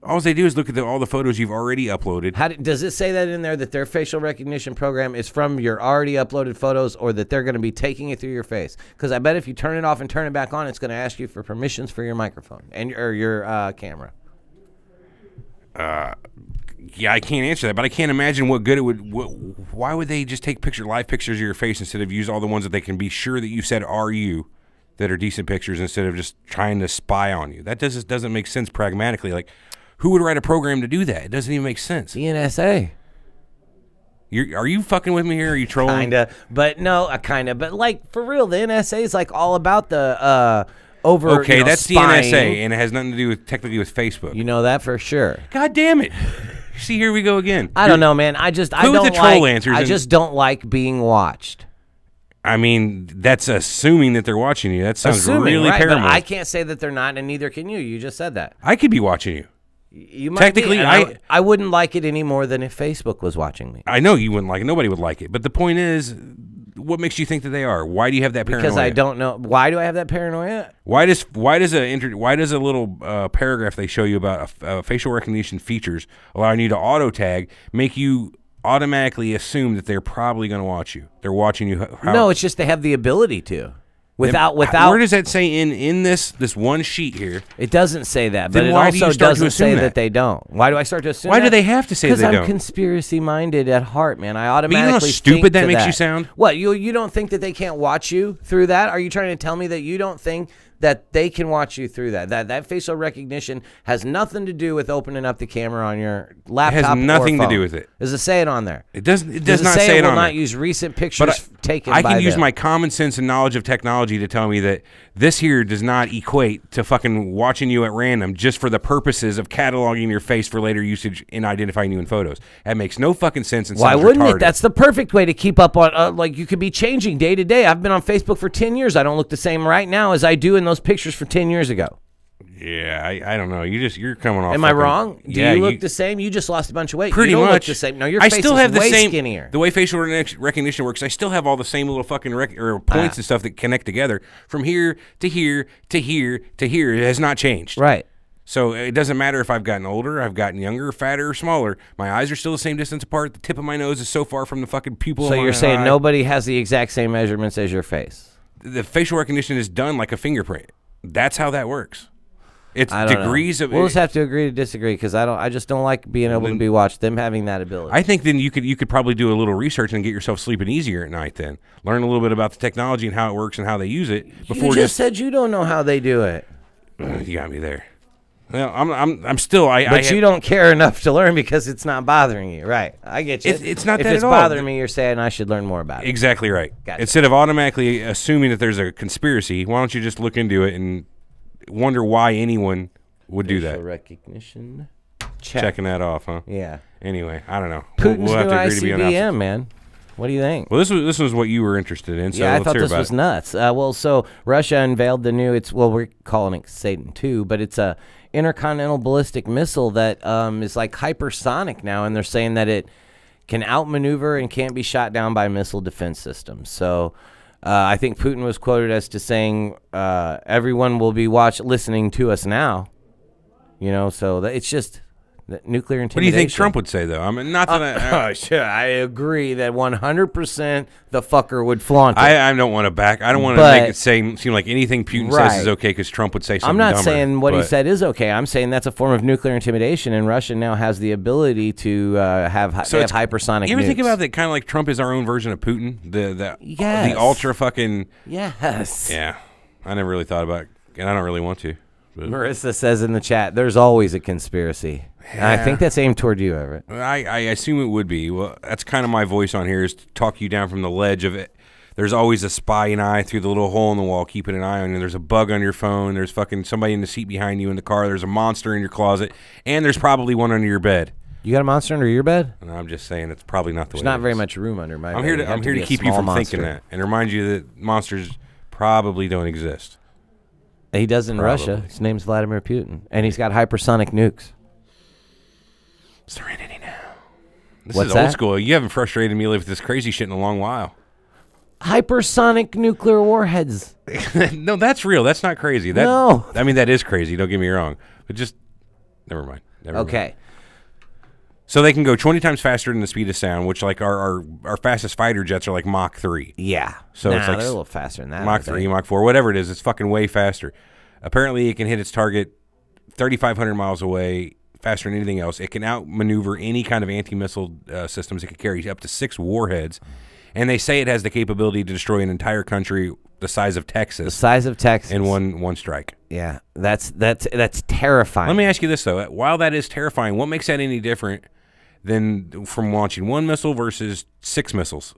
All they do is look at all the photos you've already uploaded. Does it say that in there that their facial recognition program is from your already uploaded photos, or that they're going to be taking it through your face? Because I bet if you turn it off and turn it back on, it's going to ask you for permissions for your microphone or your camera. Yeah, I can't answer that, but I can't imagine what good it would. Why would they just take live pictures of your face instead of use all the ones that they can be sure that you said are you, that are decent pictures, instead of just trying to spy on you? That doesn't make sense pragmatically. Like, who would write a program to do that? It doesn't even make sense. The NSA. Are you fucking with me here? Or are you trolling? Kinda, but no, kinda. But like for real, the NSA is like all about the over. Okay, that's spying. the NSA, and it has nothing to do technically with Facebook. You know that for sure. God damn it! See, here we go again. I don't know, man. I just don't like being watched. I mean, that's assuming that they're watching you. That sounds really paranormal. But I can't say that they're not, and neither can you. You just said that. I could be watching you. You might technically, I wouldn't like it any more than if Facebook was watching me. I know you wouldn't like it. Nobody would like it. But the point is, what makes you think that they are? Why do you have that paranoia? Because I don't know. Why do I have that paranoia? Why does a little paragraph they show you about facial recognition features allowing you to auto tag make you automatically assume that they're probably going to watch you? They're watching you. No, it's just they have the ability to. Without where does that say in this one sheet here? It doesn't say that, but it also doesn't say that they don't. Why do I start to assume? Why do they have to say they don't? Because I'm conspiracy minded at heart, man. I automatically. But you know how stupid that makes you sound? What, you don't think that they can't watch you through that? Are you trying to tell me that you don't think that they can watch you through that? That facial recognition has nothing to do with opening up the camera on your laptop. It has nothing or phone. to do with it. Does it say it on there? It does not say it on there. It will not use recent pictures taken by I can use them. my common sense and knowledge of technology to tell me that this here does not equate to fucking watching you at random just for the purposes of cataloging your face for later usage in identifying you in photos. That makes no fucking sense. And why wouldn't retarded. it? That's the perfect way to keep up on. Like you could be changing day to day. I've been on Facebook for 10 years. I don't look the same right now as I do in those pictures for 10 years ago. Yeah, I don't know. You're coming off. Am I wrong? Do you look the same? You just lost a bunch of weight. Pretty you don't much look the same. No, your face still have the way same, skinnier. The way facial recognition works, I still have all the same little fucking points and stuff that connect together from here to here to here to here. It has not changed. Right. So it doesn't matter if I've gotten older, I've gotten younger, fatter, or smaller. My eyes are still the same distance apart. The tip of my nose is so far from the fucking pupil. So you're saying nobody has the exact same measurements as your face? The facial recognition is done like a fingerprint. That's how that works. It's degrees of. We'll just have to agree to disagree because I just don't like being able to be watched. Them having that ability. I think then you could probably do a little research and get yourself sleeping easier at night. Then learn a little bit about the technology and how it works and how they use it. Before you just said you don't know how they do it. You got me there. Well, I'm still. But you don't care enough to learn because it's not bothering you, right? I get you. It's not if that it's at all. bothering me, you're saying I should learn more about it. Exactly right. Gotcha. Instead of automatically assuming that there's a conspiracy, why don't you just look into it and wonder why anyone would do that? Recognition. Checking that off, huh? Yeah. Anyway, I don't know. Putin's we'll have new to agree to be on opposite. ICBM, man. What do you think? Well, this was what you were interested in. So yeah, I let's thought hear this about was it. nuts. Well, so Russia unveiled the new. We're calling it Satan II, but it's a intercontinental ballistic missile that is like hypersonic now, and they're saying that it can outmaneuver and can't be shot down by missile defense systems. So I think Putin was quoted as to saying, "Everyone will be listening to us now." You know, so it's just. Nuclear intimidation. What do you think Trump would say, though? I mean, not that sure, I agree that 100% the fucker would flaunt it. I don't want to back. I don't want to make it seem like anything Putin says is okay because Trump would say something. I'm not dumber, saying what he said is okay. I'm saying that's a form of nuclear intimidation, and Russia now has the ability to have hypersonic. You ever nukes. think about that? Kind of like Trump is our own version of Putin. The ultra fucking yes. Yeah, I never really thought about it, and I don't really want to. But. Marissa says in the chat, "There's always a conspiracy." Yeah. I think that's aimed toward you, Everett. I assume it would be. Well, that's kind of my voice on here is to talk you down from the ledge of it. There's always a spying eye through the little hole in the wall, keeping an eye on you. There's a bug on your phone. There's fucking somebody in the seat behind you in the car. There's a monster in your closet, and there's probably one under your bed. You got a monster under your bed? And I'm just saying it's probably not the way. There's not very much room under my bed. I'm here to keep you from thinking that and remind you that monsters probably don't exist. He does in Russia. His name's Vladimir Putin, and he's got hypersonic nukes. Serenity now. This is old school. You haven't frustrated me with this crazy shit in a long while. Hypersonic nuclear warheads. No, that's real. That's not crazy. No. I mean, that is crazy. Don't get me wrong. But just, never mind. Okay. So they can go 20 times faster than the speed of sound, which like our fastest fighter jets are like Mach 3. Yeah. So it's like they're a little faster than that. Mach 3, Mach 4, whatever it is. It's fucking way faster. Apparently, it can hit its target 3,500 miles away faster than anything else. It can outmaneuver any kind of anti-missile systems. It can carry up to 6 warheads. And they say it has the capability to destroy an entire country the size of Texas. The size of Texas. In one strike. Yeah, that's terrifying. Let me ask you this, though. While that is terrifying, what makes that any different than from launching 1 missile versus 6 missiles?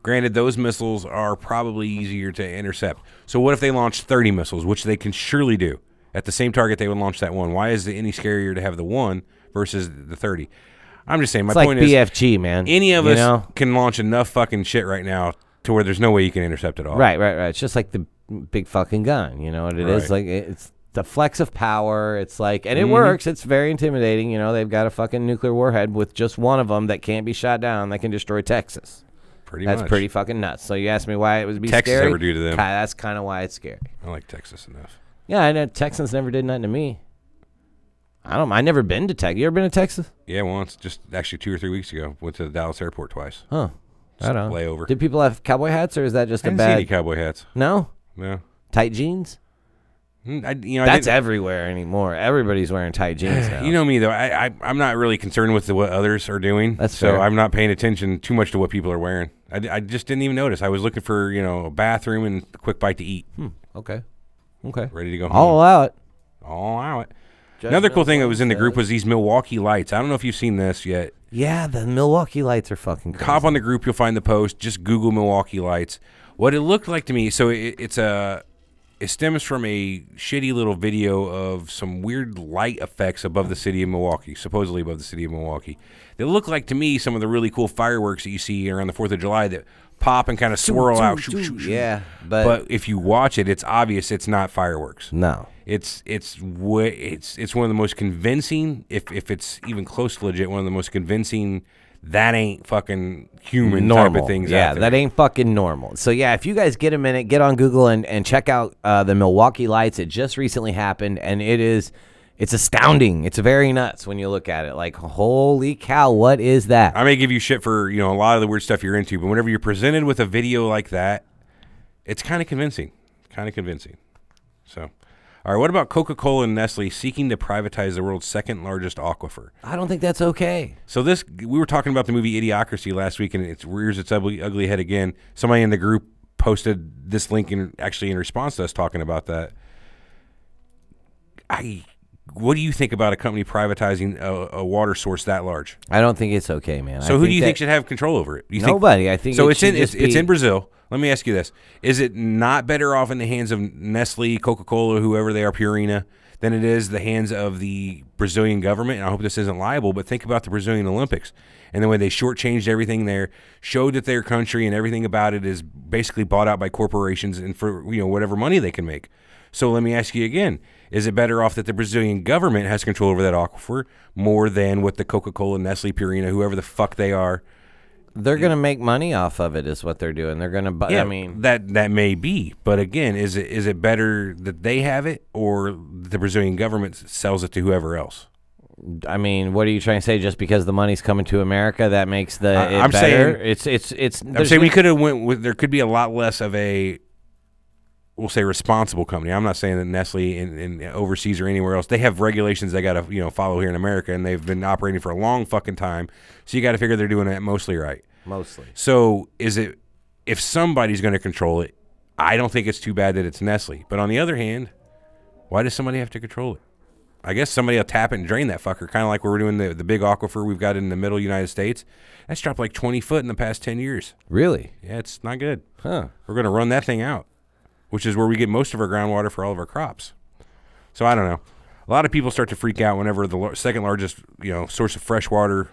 Granted, those missiles are probably easier to intercept. So what if they launched 30 missiles, which they can surely do? At the same target, they would launch that one. Why is it any scarier to have the 1 versus the 30? I'm just saying, my point is... It's like BFG, man. Any of us can launch enough fucking shit right now to where there's no way you can intercept it all. Right. It's just like the big fucking gun. You know what it is? Like, it's the flex of power. It's like... And it works. It's very intimidating. You know, they've got a fucking nuclear warhead with just one of them that can't be shot down that can destroy Texas. That's pretty fucking nuts. So you asked me why it would be Texas scary. Ever do to them. That's kind of why it's scary. I like Texas enough. Yeah, I know Texans never did nothing to me. I never been to Texas. You ever been to Texas? Yeah, once. Just actually 2 or 3 weeks ago. Went to the Dallas airport twice. Huh. I don't know. Layover. Did people have cowboy hats, or is that just I a didn't bad? see any cowboy hats. No. No. Tight jeans. That's everywhere anymore. Everybody's wearing tight jeans now. You know me though. I'm not really concerned with what others are doing. That's so fair. I'm not paying attention too much to what people are wearing. I just didn't even notice. I was looking for a bathroom and a quick bite to eat. Okay. Ready to go home. I'll allow it. I'll allow it. Another cool thing that was in the group was these Milwaukee lights. I don't know if you've seen this yet. Yeah, the Milwaukee lights are fucking crazy. Hop on the group, you'll find the post. Just Google Milwaukee lights. What it looked like to me, so it stems from a shitty little video of some weird light effects above the city of Milwaukee, supposedly above the city of Milwaukee. They look like, to me, some of the really cool fireworks that you see around the 4th of July that pop and kind of swirl out. Yeah, but if you watch it, it's obvious it's not fireworks. No. It's one of the most convincing, if it's even close to legit, one of the most convincing that ain't fucking human type of things out there. That ain't fucking normal. So yeah, if you guys get a minute, get on Google and check out the Milwaukee lights. It just recently happened, and it's astounding. It's very nuts when you look at it. Like, holy cow, what is that? I may give you shit for a lot of the weird stuff you're into, but whenever you're presented with a video like that, it's kind of convincing. So, all right, what about Coca-Cola and Nestle seeking to privatize the world's second largest aquifer? I don't think that's okay. So we were talking about the movie Idiocracy last week, and it rears its ugly head again. Somebody in the group posted this link in response to us talking about that. what do you think about a company privatizing a water source that large? I don't think it's okay, man. So who do you think should have control over it? Nobody. I think so. It's in Brazil. Let me ask you this: is it not better off in the hands of Nestle, Coca-Cola, whoever they are, Purina, than it is the hands of the Brazilian government? And I hope this isn't liable, but think about the Brazilian Olympics and the way they shortchanged everything there, showed that their country and everything about it is basically bought out by corporations and for whatever money they can make. So let me ask you again. Is it better off that the Brazilian government has control over that aquifer more than what the Coca-Cola, Nestle, Purina, whoever the fuck they are? They're going to make money off of it is what they're doing. They're going to buy, that may be. But again, is it better that they have it or the Brazilian government sells it to whoever else? I mean, what are you trying to say? Just because the money's coming to America, that makes it I'm better? Saying, I'm saying we could have went with, there could be a lot less of a, we'll say, responsible company. I'm not saying that Nestle in overseas or anywhere else, they have regulations they got to follow here in America, and they've been operating for a long fucking time. So you got to figure they're doing that mostly right. Mostly. So if somebody's going to control it, I don't think it's too bad that it's Nestle. But on the other hand, why does somebody have to control it? I guess somebody will tap it and drain that fucker, kind of like we're doing the big aquifer we've got in the middle United States. That's dropped like 20 foot in the past 10 years. Really? Yeah, it's not good. Huh. We're going to run that thing out, which is where we get most of our groundwater for all of our crops. So I don't know. A lot of people start to freak out whenever the second largest source of fresh water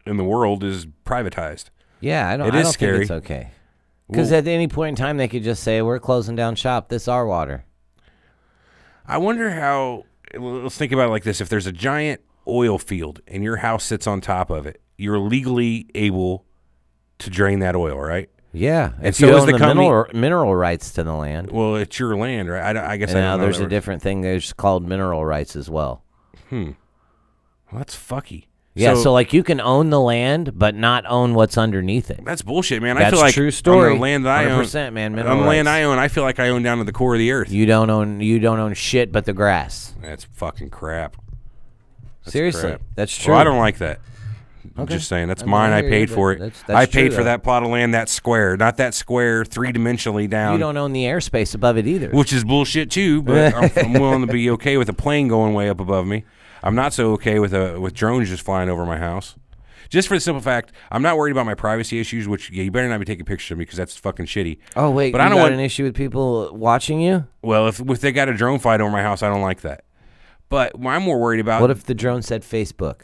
in the world is privatized. Yeah, I don't think it's okay. Because at any point in time, they could just say, we're closing down shop. This is our water. I wonder how, let's think about it like this. If there's a giant oil field and your house sits on top of it, you're legally able to drain that oil, right? Yeah, and if so you is own the the mineral rights to the land. Well, it's your land, right? I guess. And now there's a different thing. There's called mineral rights as well. Well, that's fucky. Yeah, so like you can own the land, but not own what's underneath it. That's bullshit, man. That's I feel like true story. On the land that I own, 100%, man. On the land I own, I feel like I own down to the core of the earth. You don't own shit but the grass. That's fucking crap. Seriously, that's true. Well, I don't like that. I'm Okay. just saying, that's mine. I paid for it. That's I paid true, for though. that plot of land, that square, not that square three-dimensionally down. You don't own the airspace above it either. Which is bullshit too, but I'm willing to be okay with a plane going way up above me. I'm not so okay with drones just flying over my house. Just for the simple fact, I'm not worried about my privacy issues, which, you better not be taking pictures of me because that's fucking shitty. Oh, wait, but I don't got want an issue with people watching you? Well, if they got a drone flight over my house, I don't like that. But I'm more worried about... What if the drone said Facebook?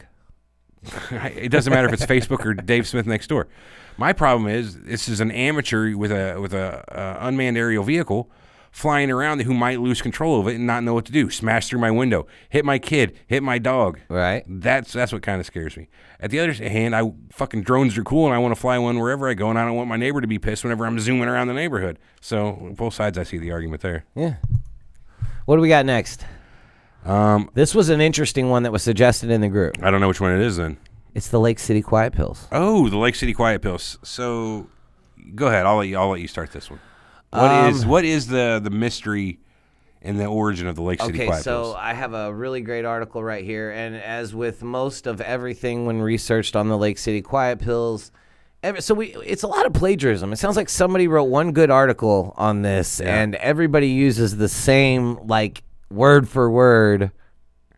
It doesn't matter if it's Facebook or Dave Smith next door. My problem is this is an amateur with a unmanned aerial vehicle flying around who might lose control of it and not know what to do. Smash through my window, hit my kid, hit my dog. Right. That's what kind of scares me. At the other hand, fucking drones are cool and I want to fly one wherever I go, and I don't want my neighbor to be pissed whenever I'm zooming around the neighborhood. So both sides, I see the argument there. Yeah. What do we got next? This was an interesting one that was suggested in the group. I don't know which one it is then. It's the Lake City Quiet Pills. Oh, the Lake City Quiet Pills. So go ahead. I'll let you start this one. What is the mystery and the origin of the Lake City Quiet Pills? Okay, so I have a really great article right here, and as with most of everything when researched on the Lake City Quiet Pills, it's a lot of plagiarism. It sounds like somebody wrote one good article on this, and everybody uses the same word for word,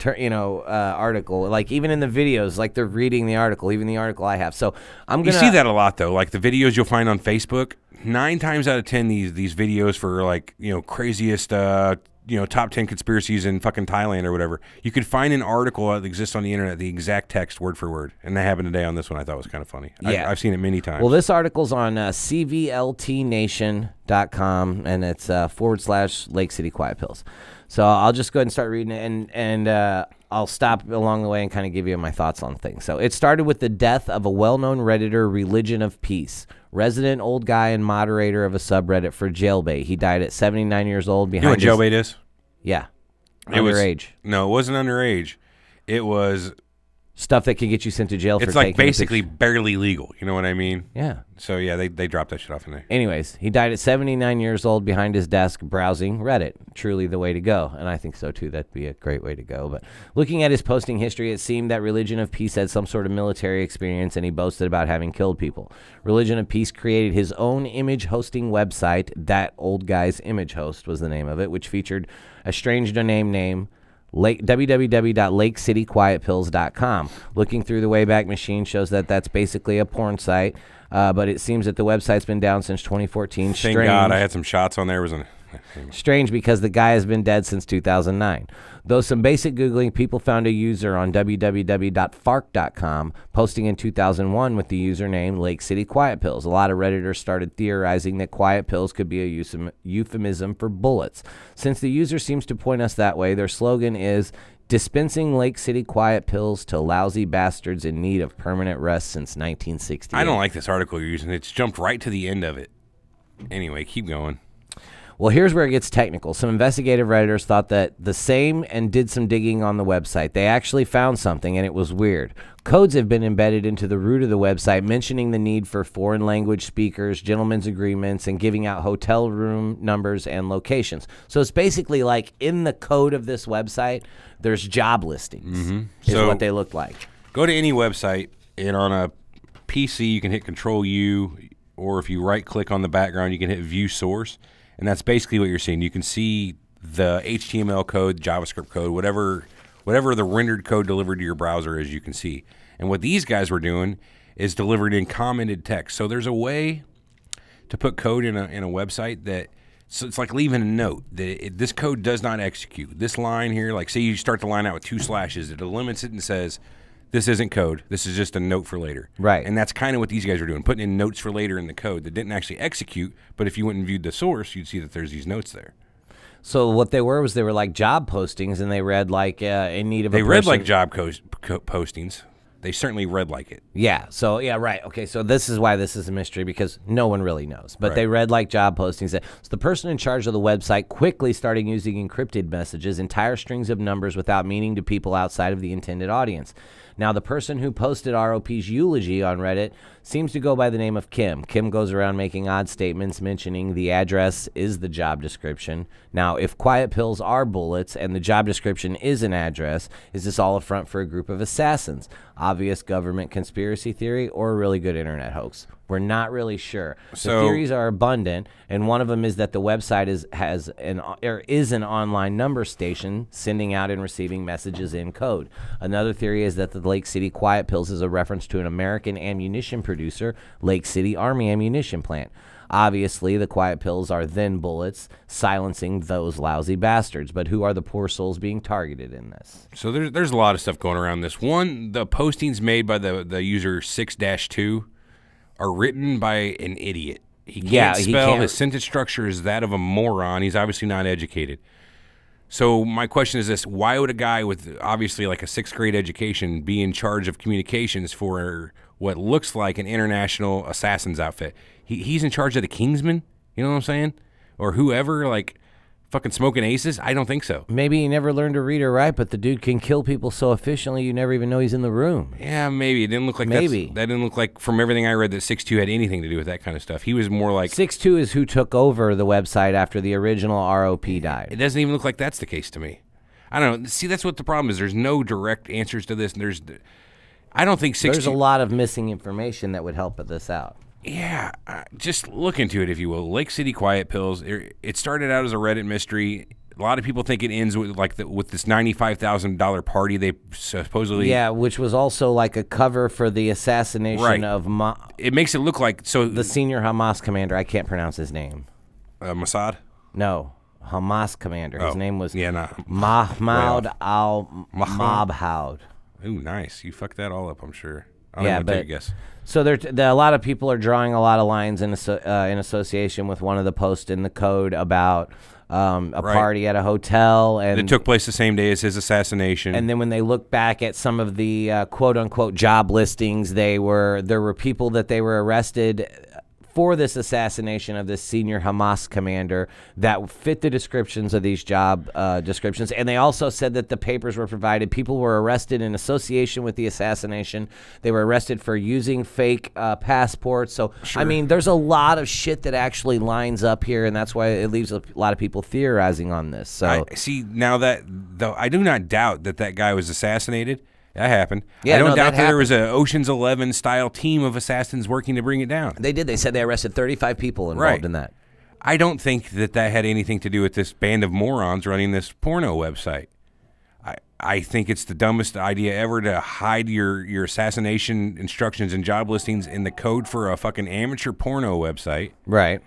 article. Like even in the videos, like they're reading the article, even the article I have. So you see that a lot though. Like the videos you'll find on Facebook, 9 times out of 10 these videos for craziest top 10 conspiracies in fucking Thailand or whatever. You could find an article that exists on the internet, the exact text word for word, and that happened today on this one. I thought was kind of funny. Yeah, I've seen it many times. Well, this article's on cvltnation.com, and it's / Lake City Quiet Pills. So I'll just go ahead and start reading it, and I'll stop along the way and kind of give you my thoughts on things. So it started with the death of a well-known Redditor, Religion of Peace, resident old guy and moderator of a subreddit for jailbait. He died at 79 years old. You know what jailbait is? Yeah. Underage. No, it wasn't underage. It was... stuff that could get you sent to jail for taking It's basically barely legal. You know what I mean? Yeah. So, yeah, they dropped that shit off in there. Anyways, he died at 79 years old behind his desk browsing Reddit. Truly the way to go. And I think so, too. That'd be a great way to go. But looking at his posting history, it seemed that Religion of Peace had some sort of military experience, and he boasted about having killed people. Religion of Peace created his own image hosting website. That Old Guy's Image Host was the name of it, which featured a strange to name www.lakecityquietpills.com. Looking through the Wayback Machine shows that that's basically a porn site, but it seems that the website's been down since 2014. Thank God I had some shots on there. Strange because the guy has been dead since 2009. Though some basic Googling, people found a user on www.fark.com posting in 2001 with the username Lake City Quiet Pills. A lot of Redditors started theorizing that quiet pills could be a euphemism for bullets. Since the user seems to point us that way, their slogan is dispensing Lake City Quiet Pills to lousy bastards in need of permanent rest since 1960. I don't like this article you're using. It's jumped right to the end of it. Anyway, keep going. Well, here's where it gets technical. Some investigative Redditors thought that the same and did some digging on the website. They actually found something, and it was weird. Codes have been embedded into the root of the website, mentioning the need for foreign language speakers, gentlemen's agreements, and giving out hotel room numbers and locations. So it's basically like in the code of this website, there's job listings, is what they look like. Go to any website, and on a PC, you can hit Control-U, or if you right-click on the background, you can hit View Source. And that's basically what you're seeing. You can see the HTML code, JavaScript code, whatever the rendered code delivered to your browser is, you can see. And what these guys were doing is delivered in commented text. So there's a way to put code in a website that, so it's like leaving a note that this code does not execute. This line here, like say you start the line out with 2 slashes, it delimits it and says, this isn't code. This is just a note for later. Right. And that's kind of what these guys are doing, putting in notes for later in the code that didn't actually execute, but if you went and viewed the source, you'd see that there's these notes there. So what they were like job postings, and they read like in need of a person. They read like job postings. They certainly read like it. Yeah. So, yeah, right. Okay, so this is why this is a mystery, because no one really knows. But they read like job postings. So the person in charge of the website quickly started using encrypted messages, entire strings of numbers without meaning to people outside of the intended audience. Now, the person who posted ROP's eulogy on Reddit seems to go by the name of Kim. Kim goes around making odd statements mentioning the address is the job description. Now, if quiet pills are bullets and the job description is an address, is this all a front for a group of assassins? Obvious government conspiracy theory or a really good internet hoax? We're not really sure. The theories are abundant, and one of them is that the website is an online number station sending out and receiving messages in code. Another theory is that the Lake City Quiet Pills is a reference to an American ammunition producer, Lake City Army Ammunition Plant. Obviously, the quiet pills are then bullets, silencing those lousy bastards. But who are the poor souls being targeted in this? So there's a lot of stuff going around this. One, the postings made by the user 6-2 are written by an idiot. He can't spell. His sentence structure is that of a moron. He's obviously not educated. So my question is this: why would a guy with obviously like a 6th grade education be in charge of communications for what looks like an international assassin's outfit? He's in charge of the Kingsmen. You know what I'm saying? Or whoever, like fucking smoking aces? I don't think so. Maybe he never learned to read or write, but the dude can kill people so efficiently you never even know he's in the room. Yeah, maybe. It didn't look like that didn't look like, from everything I read, that 6'2" had anything to do with that kind of stuff. He was more like 6'2" is who took over the website after the original ROP died. It doesn't even look like that's the case to me. I don't know. See, that's what the problem is. There's no direct answers to this. I don't think 6'2". There's a lot of missing information that would help this out. Yeah, just look into it, if you will. Lake City Quiet Pills. It started out as a Reddit mystery. A lot of people think it ends with with this $95,000 party they supposedly. Yeah, which was also like a cover for the assassination of. It makes it look like the senior Hamas commander. I can't pronounce his name. Mossad. No, Hamas commander. His name was Mahmoud al-Mabhoud. Ooh, nice. You fucked that all up, I'm sure. I don't take a guess. So a lot of people are drawing a lot of lines in association with one of the posts in the code about a party at a hotel, and it took place the same day as his assassination. And then when they look back at some of the quote unquote job listings, there were people that they were arrested for this assassination of this senior Hamas commander that fit the descriptions of these job descriptions. And they also said that the papers were provided. People were arrested in association with the assassination. They were arrested for using fake passports. So, I mean, there's a lot of shit that actually lines up here, and that's why it leaves a lot of people theorizing on this. So, I do not doubt that guy was assassinated. That happened. Yeah, I don't doubt that there was an Ocean's 11 style team of assassins working to bring it down. They did. They said they arrested 35 people involved in that. I don't think that had anything to do with this band of morons running this porno website. I think it's the dumbest idea ever to hide your assassination instructions and job listings in the code for a fucking amateur porno website. Right.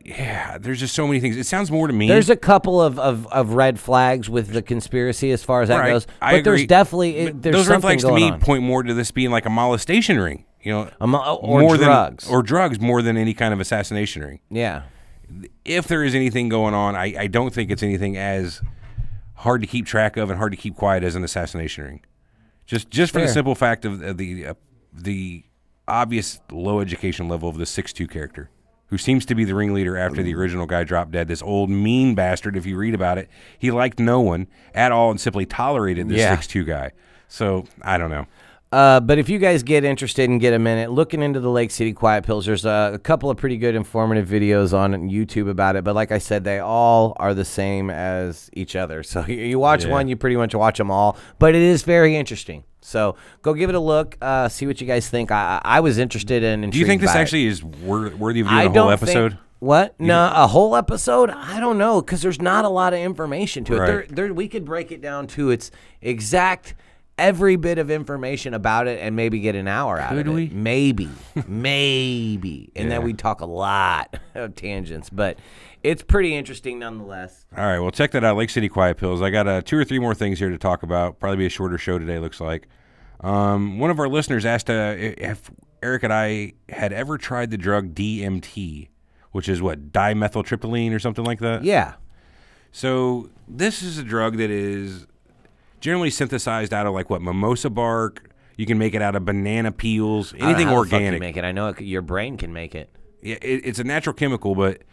Yeah, there's just so many things. It sounds more to me. There's a couple of red flags with the conspiracy as far as that goes. But I agree. There's definitely there's those red something flags to going me on. point more to this being like a molestation ring. Or more drugs. or drugs more than any kind of assassination ring. Yeah. If there is anything going on, I don't think it's anything as hard to keep track of and hard to keep quiet as an assassination ring. Just for the simple fact of the obvious low education level of the 6'2" character, who seems to be the ringleader after the original guy dropped dead. This old mean bastard, if you read about it, he liked no one at all and simply tolerated this 6'2" guy. So, I don't know. But if you guys get interested and get a minute, looking into the Lake City Quiet Pills, there's a couple of pretty good informative videos on YouTube about it. But like I said, they all are the same as each other. So you watch one, you pretty much watch them all. But it is very interesting. So go give it a look, see what you guys think. I was interested in. Do you think this actually is worthy of doing a whole episode? What? No, a whole episode? I don't know, because there's not a lot of information to it. Right. We could break it down to its exact every bit of information about it and maybe get an hour out of it. Could we? Maybe. And then we talk a lot of tangents, but it's pretty interesting nonetheless. All right, well, check that out, Lake City Quiet Pills. I got 2 or 3 more things here to talk about. Probably be a shorter show today, looks like. One of our listeners asked if Eric and I had ever tried the drug DMT, which is what, dimethyltryptamine or something like that? Yeah. So this is a drug that is generally synthesized out of like what, mimosa bark. You can make it out of banana peels, anything organic. Make it. I know your brain can make it. Yeah, it's a natural chemical, but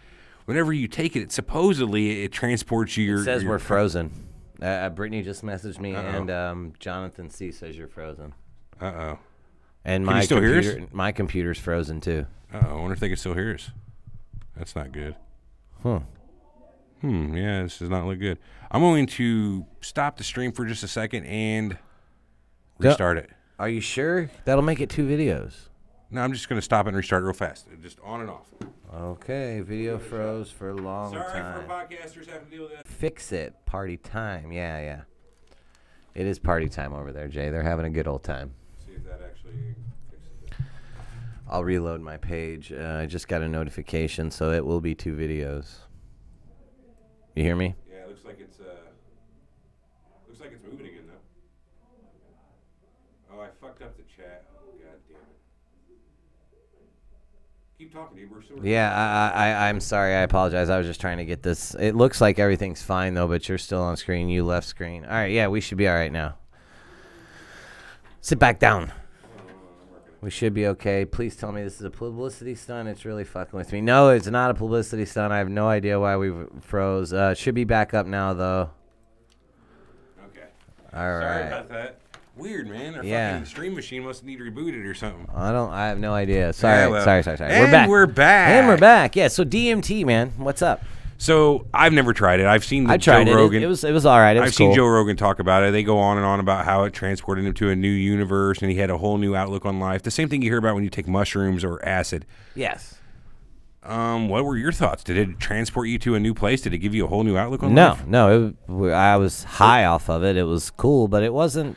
whenever you take it, supposedly it transports you. It says we're frozen. Brittany just messaged me, and Jonathan C says you're frozen. And can you still hear us? My computer's frozen too. I wonder if they can still hear us. That's not good. Yeah, this does not look good. I'm going to stop the stream for just a second and restart it. Are you sure? That'll make it 2 videos. No, I'm just going to stop it and restart real fast. Just on and off. Okay, video froze for a long time. Sorry for podcasters having to deal with that. Fix it. Party time. Yeah. It is party time over there, Jay. They're having a good old time. See if that actually fixes it. I'll reload my page. I just got a notification, so it will be 2 videos. You hear me? Yeah, it looks like it's moving again though. Oh, I fucked up the chat. Oh, God damn it. Keep talking, dude. We're still I'm sorry. I apologize. I was just trying to get this. It looks like everything's fine though, but you're still on screen. You left screen. All right, yeah, we should be all right now. Sit back down. We should be okay. Please tell me this is a publicity stunt. It's really fucking with me. No, it's not a publicity stunt. I have no idea why we froze. Should be back up now, though. Okay. All right. Sorry about that. Weird, man. Our fucking stream machine must need rebooted or something. I have no idea. Sorry. Yeah, sorry. And we're back. Yeah, so DMT, man. What's up? So I've never tried it. I've seen Joe Rogan. It was all right. I've seen Joe Rogan talk about it. They go on and on about how it transported him to a new universe and he had a whole new outlook on life. The same thing you hear about when you take mushrooms or acid. Yes. What were your thoughts? Did it transport you to a new place? Did it give you a whole new outlook on life? No. I was high off of it. It was cool, but it wasn't.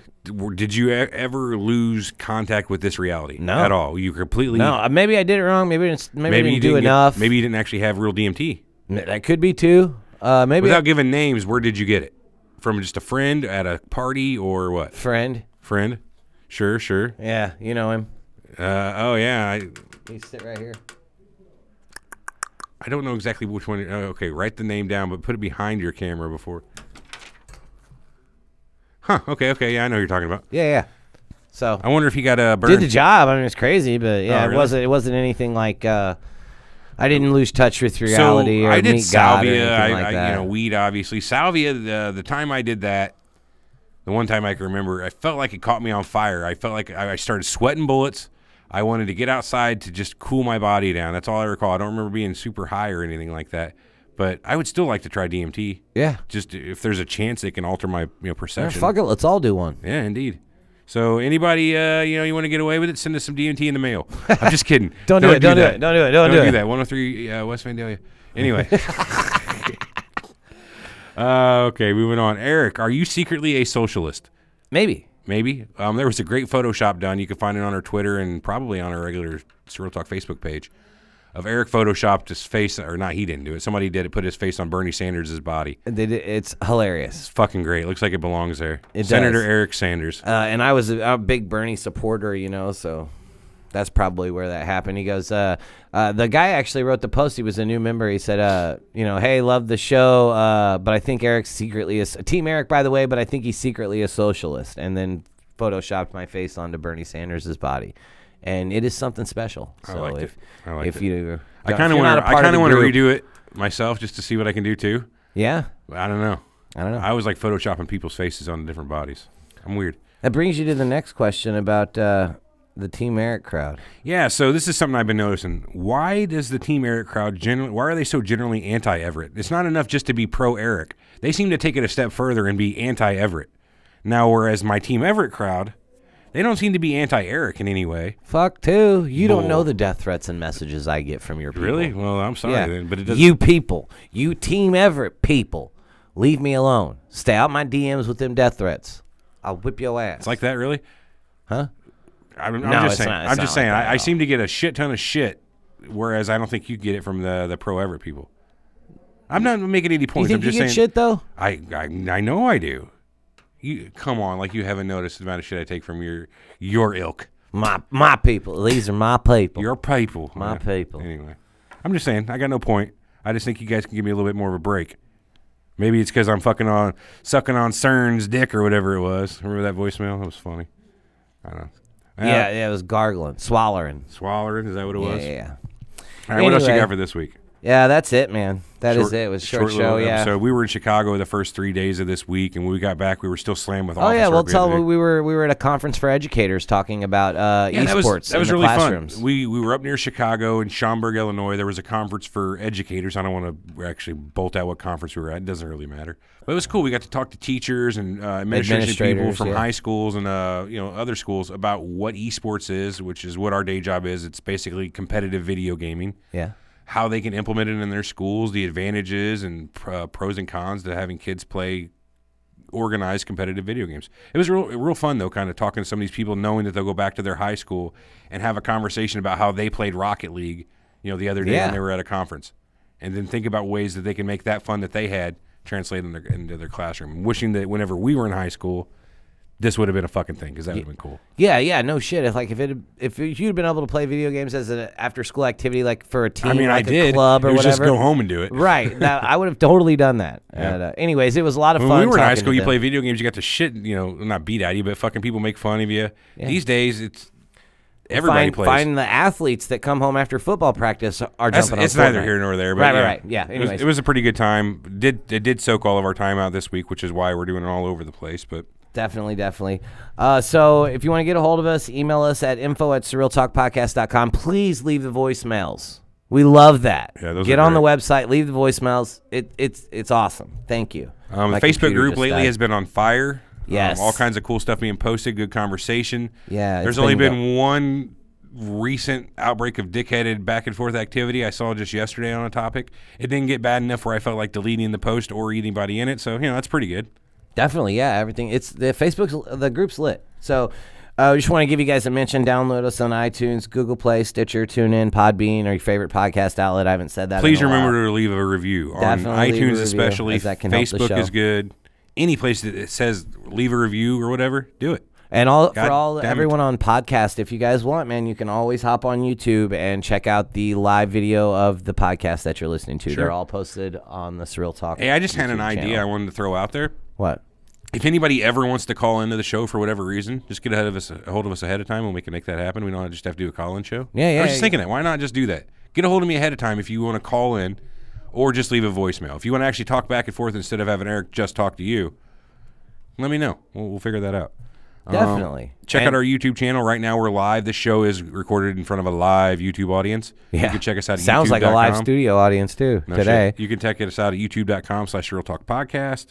Did you ever lose contact with this reality? No. At all? You completely. No. Maybe I did it wrong. Maybe I didn't do enough. Maybe you didn't actually have real DMT. That could be too. Maybe without giving names, where did you get it? From just a friend at a party or what? Friend. Sure. Yeah, you know him. Oh yeah. You sit right here. I don't know exactly which one. Okay, write the name down, but put it behind your camera before. Huh? Okay. Yeah, I know who you're talking about. Yeah. So I wonder if he got a burn. Did the job. I mean, it's crazy, but yeah, really? It wasn't anything like. I didn't lose touch with reality. So or I did meet salvia. God or anything like that. Weed, obviously. Salvia. The time I did that, the one time I can remember, I felt like it caught me on fire. I felt like I started sweating bullets. I wanted to get outside to just cool my body down. That's all I recall. I don't remember being super high or anything like that. But I would still like to try DMT. Yeah. Just if there's a chance it can alter my perception. Yeah, fuck it. Let's all do one. Yeah, indeed. So anybody, you want to get away with it, send us some DMT in the mail. I'm just kidding. Don't do it. Don't do it. Don't do that. 103 West Vandalia. Anyway. Okay, moving on. Eric, are you secretly a socialist? Maybe. There was a great Photoshop done. You can find it on our Twitter and probably on our regular Surreal Talk Facebook page of Eric photoshopped his face, or not, he didn't do it. Somebody did it, put his face on Bernie Sanders' body. It's hilarious. It's fucking great. It looks like it belongs there. Senator Eric Sanders. And I was a big Bernie supporter, so that's probably where that happened. He goes, the guy actually wrote the post. He was a new member. He said, hey, love the show, but I think Eric's secretly a Team Eric, by the way, but I think he's secretly a socialist. And then photoshopped my face onto Bernie Sanders' body. And it is something special. So I liked it. I kind of want to redo it myself just to see what I can do too. Yeah. I don't know. I always like photoshopping people's faces on different bodies. I'm weird. That brings you to the next question about the Team Eric crowd. Yeah, so this is something I've been noticing. Why does the Team Eric crowd why are they so generally anti-Everett? It's not enough just to be pro-Eric. They seem to take it a step further and be anti-Everett. Now, whereas my Team Everett crowd, they don't seem to be anti-Eric in any way. Fuck too. You don't know the death threats and messages I get from your people. Really? Well, I'm sorry then, but it doesn't. You people, you Team Everett people, leave me alone. Stay out my DMs with them death threats. I'll whip your ass. It's like that, really? Huh? I'm just saying. I seem to get a shit ton of shit, whereas I don't think you get it from the pro Everett people. I'm not making any points. You think I'm just you get saying. Shit though? I know I do. You come on, like you haven't noticed the amount of shit I take from your ilk. My people. These are my people. Your people. My people. Anyway, I'm just saying. I got no point. I just think you guys can give me a little bit more of a break. Maybe it's because I'm sucking on CERN's dick or whatever it was. Remember that voicemail? That was funny. I don't know. Yeah, it was gargling, swallowing. Swallowing? Is that what it was? Yeah. All right, what else you got for this week? Yeah, that's it, man. That is it. It was a short show, yeah. So we were in Chicago the first 3 days of this week, and when we got back, we were still slammed with office work. Oh, yeah, well, tell them we were at a conference for educators talking about esports that was in the really classrooms. Fun. We were up near Chicago in Schaumburg, Illinois. There was a conference for educators. I don't want to actually bolt out what conference we were at. It doesn't really matter. But it was cool. We got to talk to teachers and administration people from high schools and other schools about what esports is, which is what our day job is. It's basically competitive video gaming. Yeah. How they can implement it in their schools, the advantages and pros and cons to having kids play organized competitive video games. It was real fun, though, kind of talking to some of these people, knowing that they'll go back to their high school and have a conversation about how they played Rocket League, the other day when they were at a conference, and then think about ways that they can make that fun that they had translate into their classroom. Wishing that whenever we were in high school, this would have been a fucking thing, because that would have been cool. Yeah, no shit. If you'd been able to play video games as an after-school activity, like for a team, I did. Club or whatever. Just go home and do it. Right. I would have totally done that. Yeah. Anyways, it was a lot of fun. When we were in high school, you play video games, you got to shit, not beat at you, but fucking people make fun of you. Yeah. These days, it's everybody plays. Find the athletes that come home after football practice are jumping on It's neither here nor there. But right. Yeah. Anyways. It was a pretty good time. It did soak all of our time out this week, which is why we're doing it all over the place, but... Definitely. So if you want to get a hold of us, email us at info@surrealtalkpodcast.com. Please leave the voicemails. We love that. Yeah, get on the website, leave the voicemails. It's awesome. Thank you. The Facebook group lately has been on fire. Yes. All kinds of cool stuff being posted, good conversation. Yeah. There's only been one recent outbreak of dickheaded back and forth activity I saw just yesterday on a topic. It didn't get bad enough where I felt like deleting the post or anybody in it, so that's pretty good. Definitely, yeah. Everything. It's the group's lit. So, I just want to give you guys a mention. Download us on iTunes, Google Play, Stitcher, TuneIn, Podbean, or your favorite podcast outlet. I haven't said that. Please remember to leave a review on iTunes, especially. Facebook is good. Any place that it says leave a review or whatever, do it. And everyone on podcast, if you guys want, man, you can always hop on YouTube and check out the live video of the podcast that you're listening to. Sure. They're all posted on the Surreal Talk. Hey, I just had an idea channel. I wanted to throw out there. What? If anybody ever wants to call into the show for whatever reason, just get a hold of us ahead of time and we can make that happen. We don't just have to do a call-in show. Yeah. I was just thinking that. Why not just do that? Get a hold of me ahead of time if you want to call in or just leave a voicemail. If you want to actually talk back and forth instead of having Eric just talk to you, let me know. We'll figure that out. Definitely. Check out our YouTube channel. Right now we're live. This show is recorded in front of a live YouTube audience. Yeah. You can check us out at Sounds YouTube.com. like a live studio audience, too, today. Shit. You can check us out at youtube.com/SurrealTalkPodcast.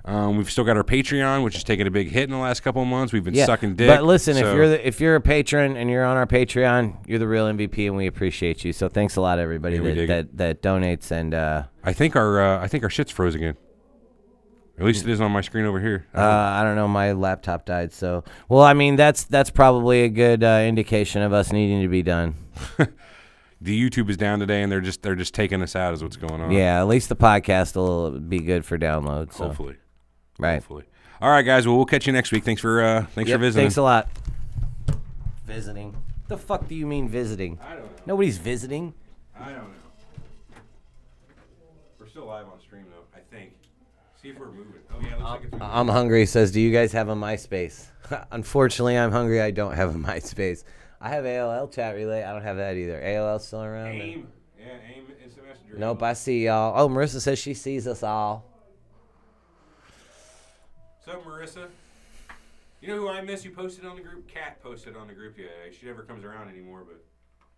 We've still got our Patreon, which has taken a big hit in the last couple of months. We've been sucking dick. But listen, if you're a patron and you're on our Patreon, you're the real MVP, and we appreciate you. So thanks a lot, everybody that donates. And I think our shit's froze again. At least it is on my screen over here. I don't know. My laptop died, so well. I mean, that's probably a good indication of us needing to be done. The YouTube is down today, and they're just taking us out. Is what's going on. Yeah, at least the podcast will be good for download. So. Hopefully, right. Hopefully. All right, guys. Well, we'll catch you next week. Thanks for visiting. Thanks a lot. Visiting. The fuck do you mean visiting? I don't know. Nobody's visiting. I don't know. We're still live on stream though. I think. See if we're moving. Oh yeah, looks like it's moving. I'm hungry. Says, do you guys have a MySpace? Unfortunately, I'm hungry. I don't have a MySpace. I have AOL chat relay. I don't have that either. AOL's still around. AIM. Yeah, AIM Instant Messenger. Nope, I see y'all. Oh, Marissa says she sees us all. So, Marissa, you know who I miss? You posted on the group. Kat posted on the group the other day. She never comes around anymore, but.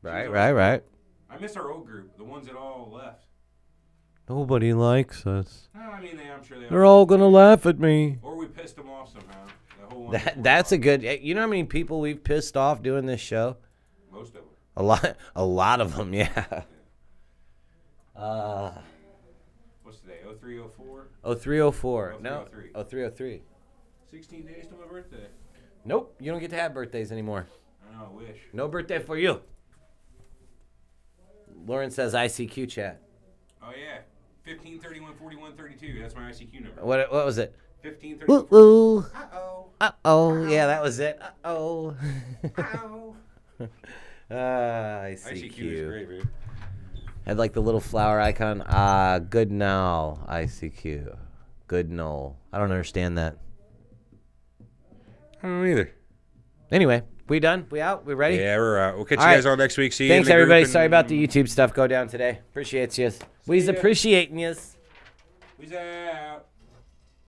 Right. I miss our old group, the ones that all left. Nobody likes us. No, I mean, I'm sure they're all gonna laugh at me. Or we pissed them off somehow. That's a good. You know how many people we've pissed off doing this show? Most of them. A lot of them, yeah. What's today? 0304. 0304. No. 0303. 16 days to my birthday. Nope, you don't get to have birthdays anymore. I know, I wish. No birthday for you. Lauren says ICQ chat. Oh yeah, 15 31 41 32. That's my ICQ number. What was it? 15 31. Woo. Uh-oh. Uh-oh. Yeah, that was it. Uh-oh. Uh-oh. ICQ. ICQ is great, man. Had like the little flower icon. Good now, ICQ. Good no. I don't understand that. I don't know either. Anyway, we done? We out? We ready? Yeah, we're out. We'll catch you guys all next week. See you. Thanks, everybody. Sorry about the YouTube stuff go down today. Appreciate you. We's appreciating you. We's out.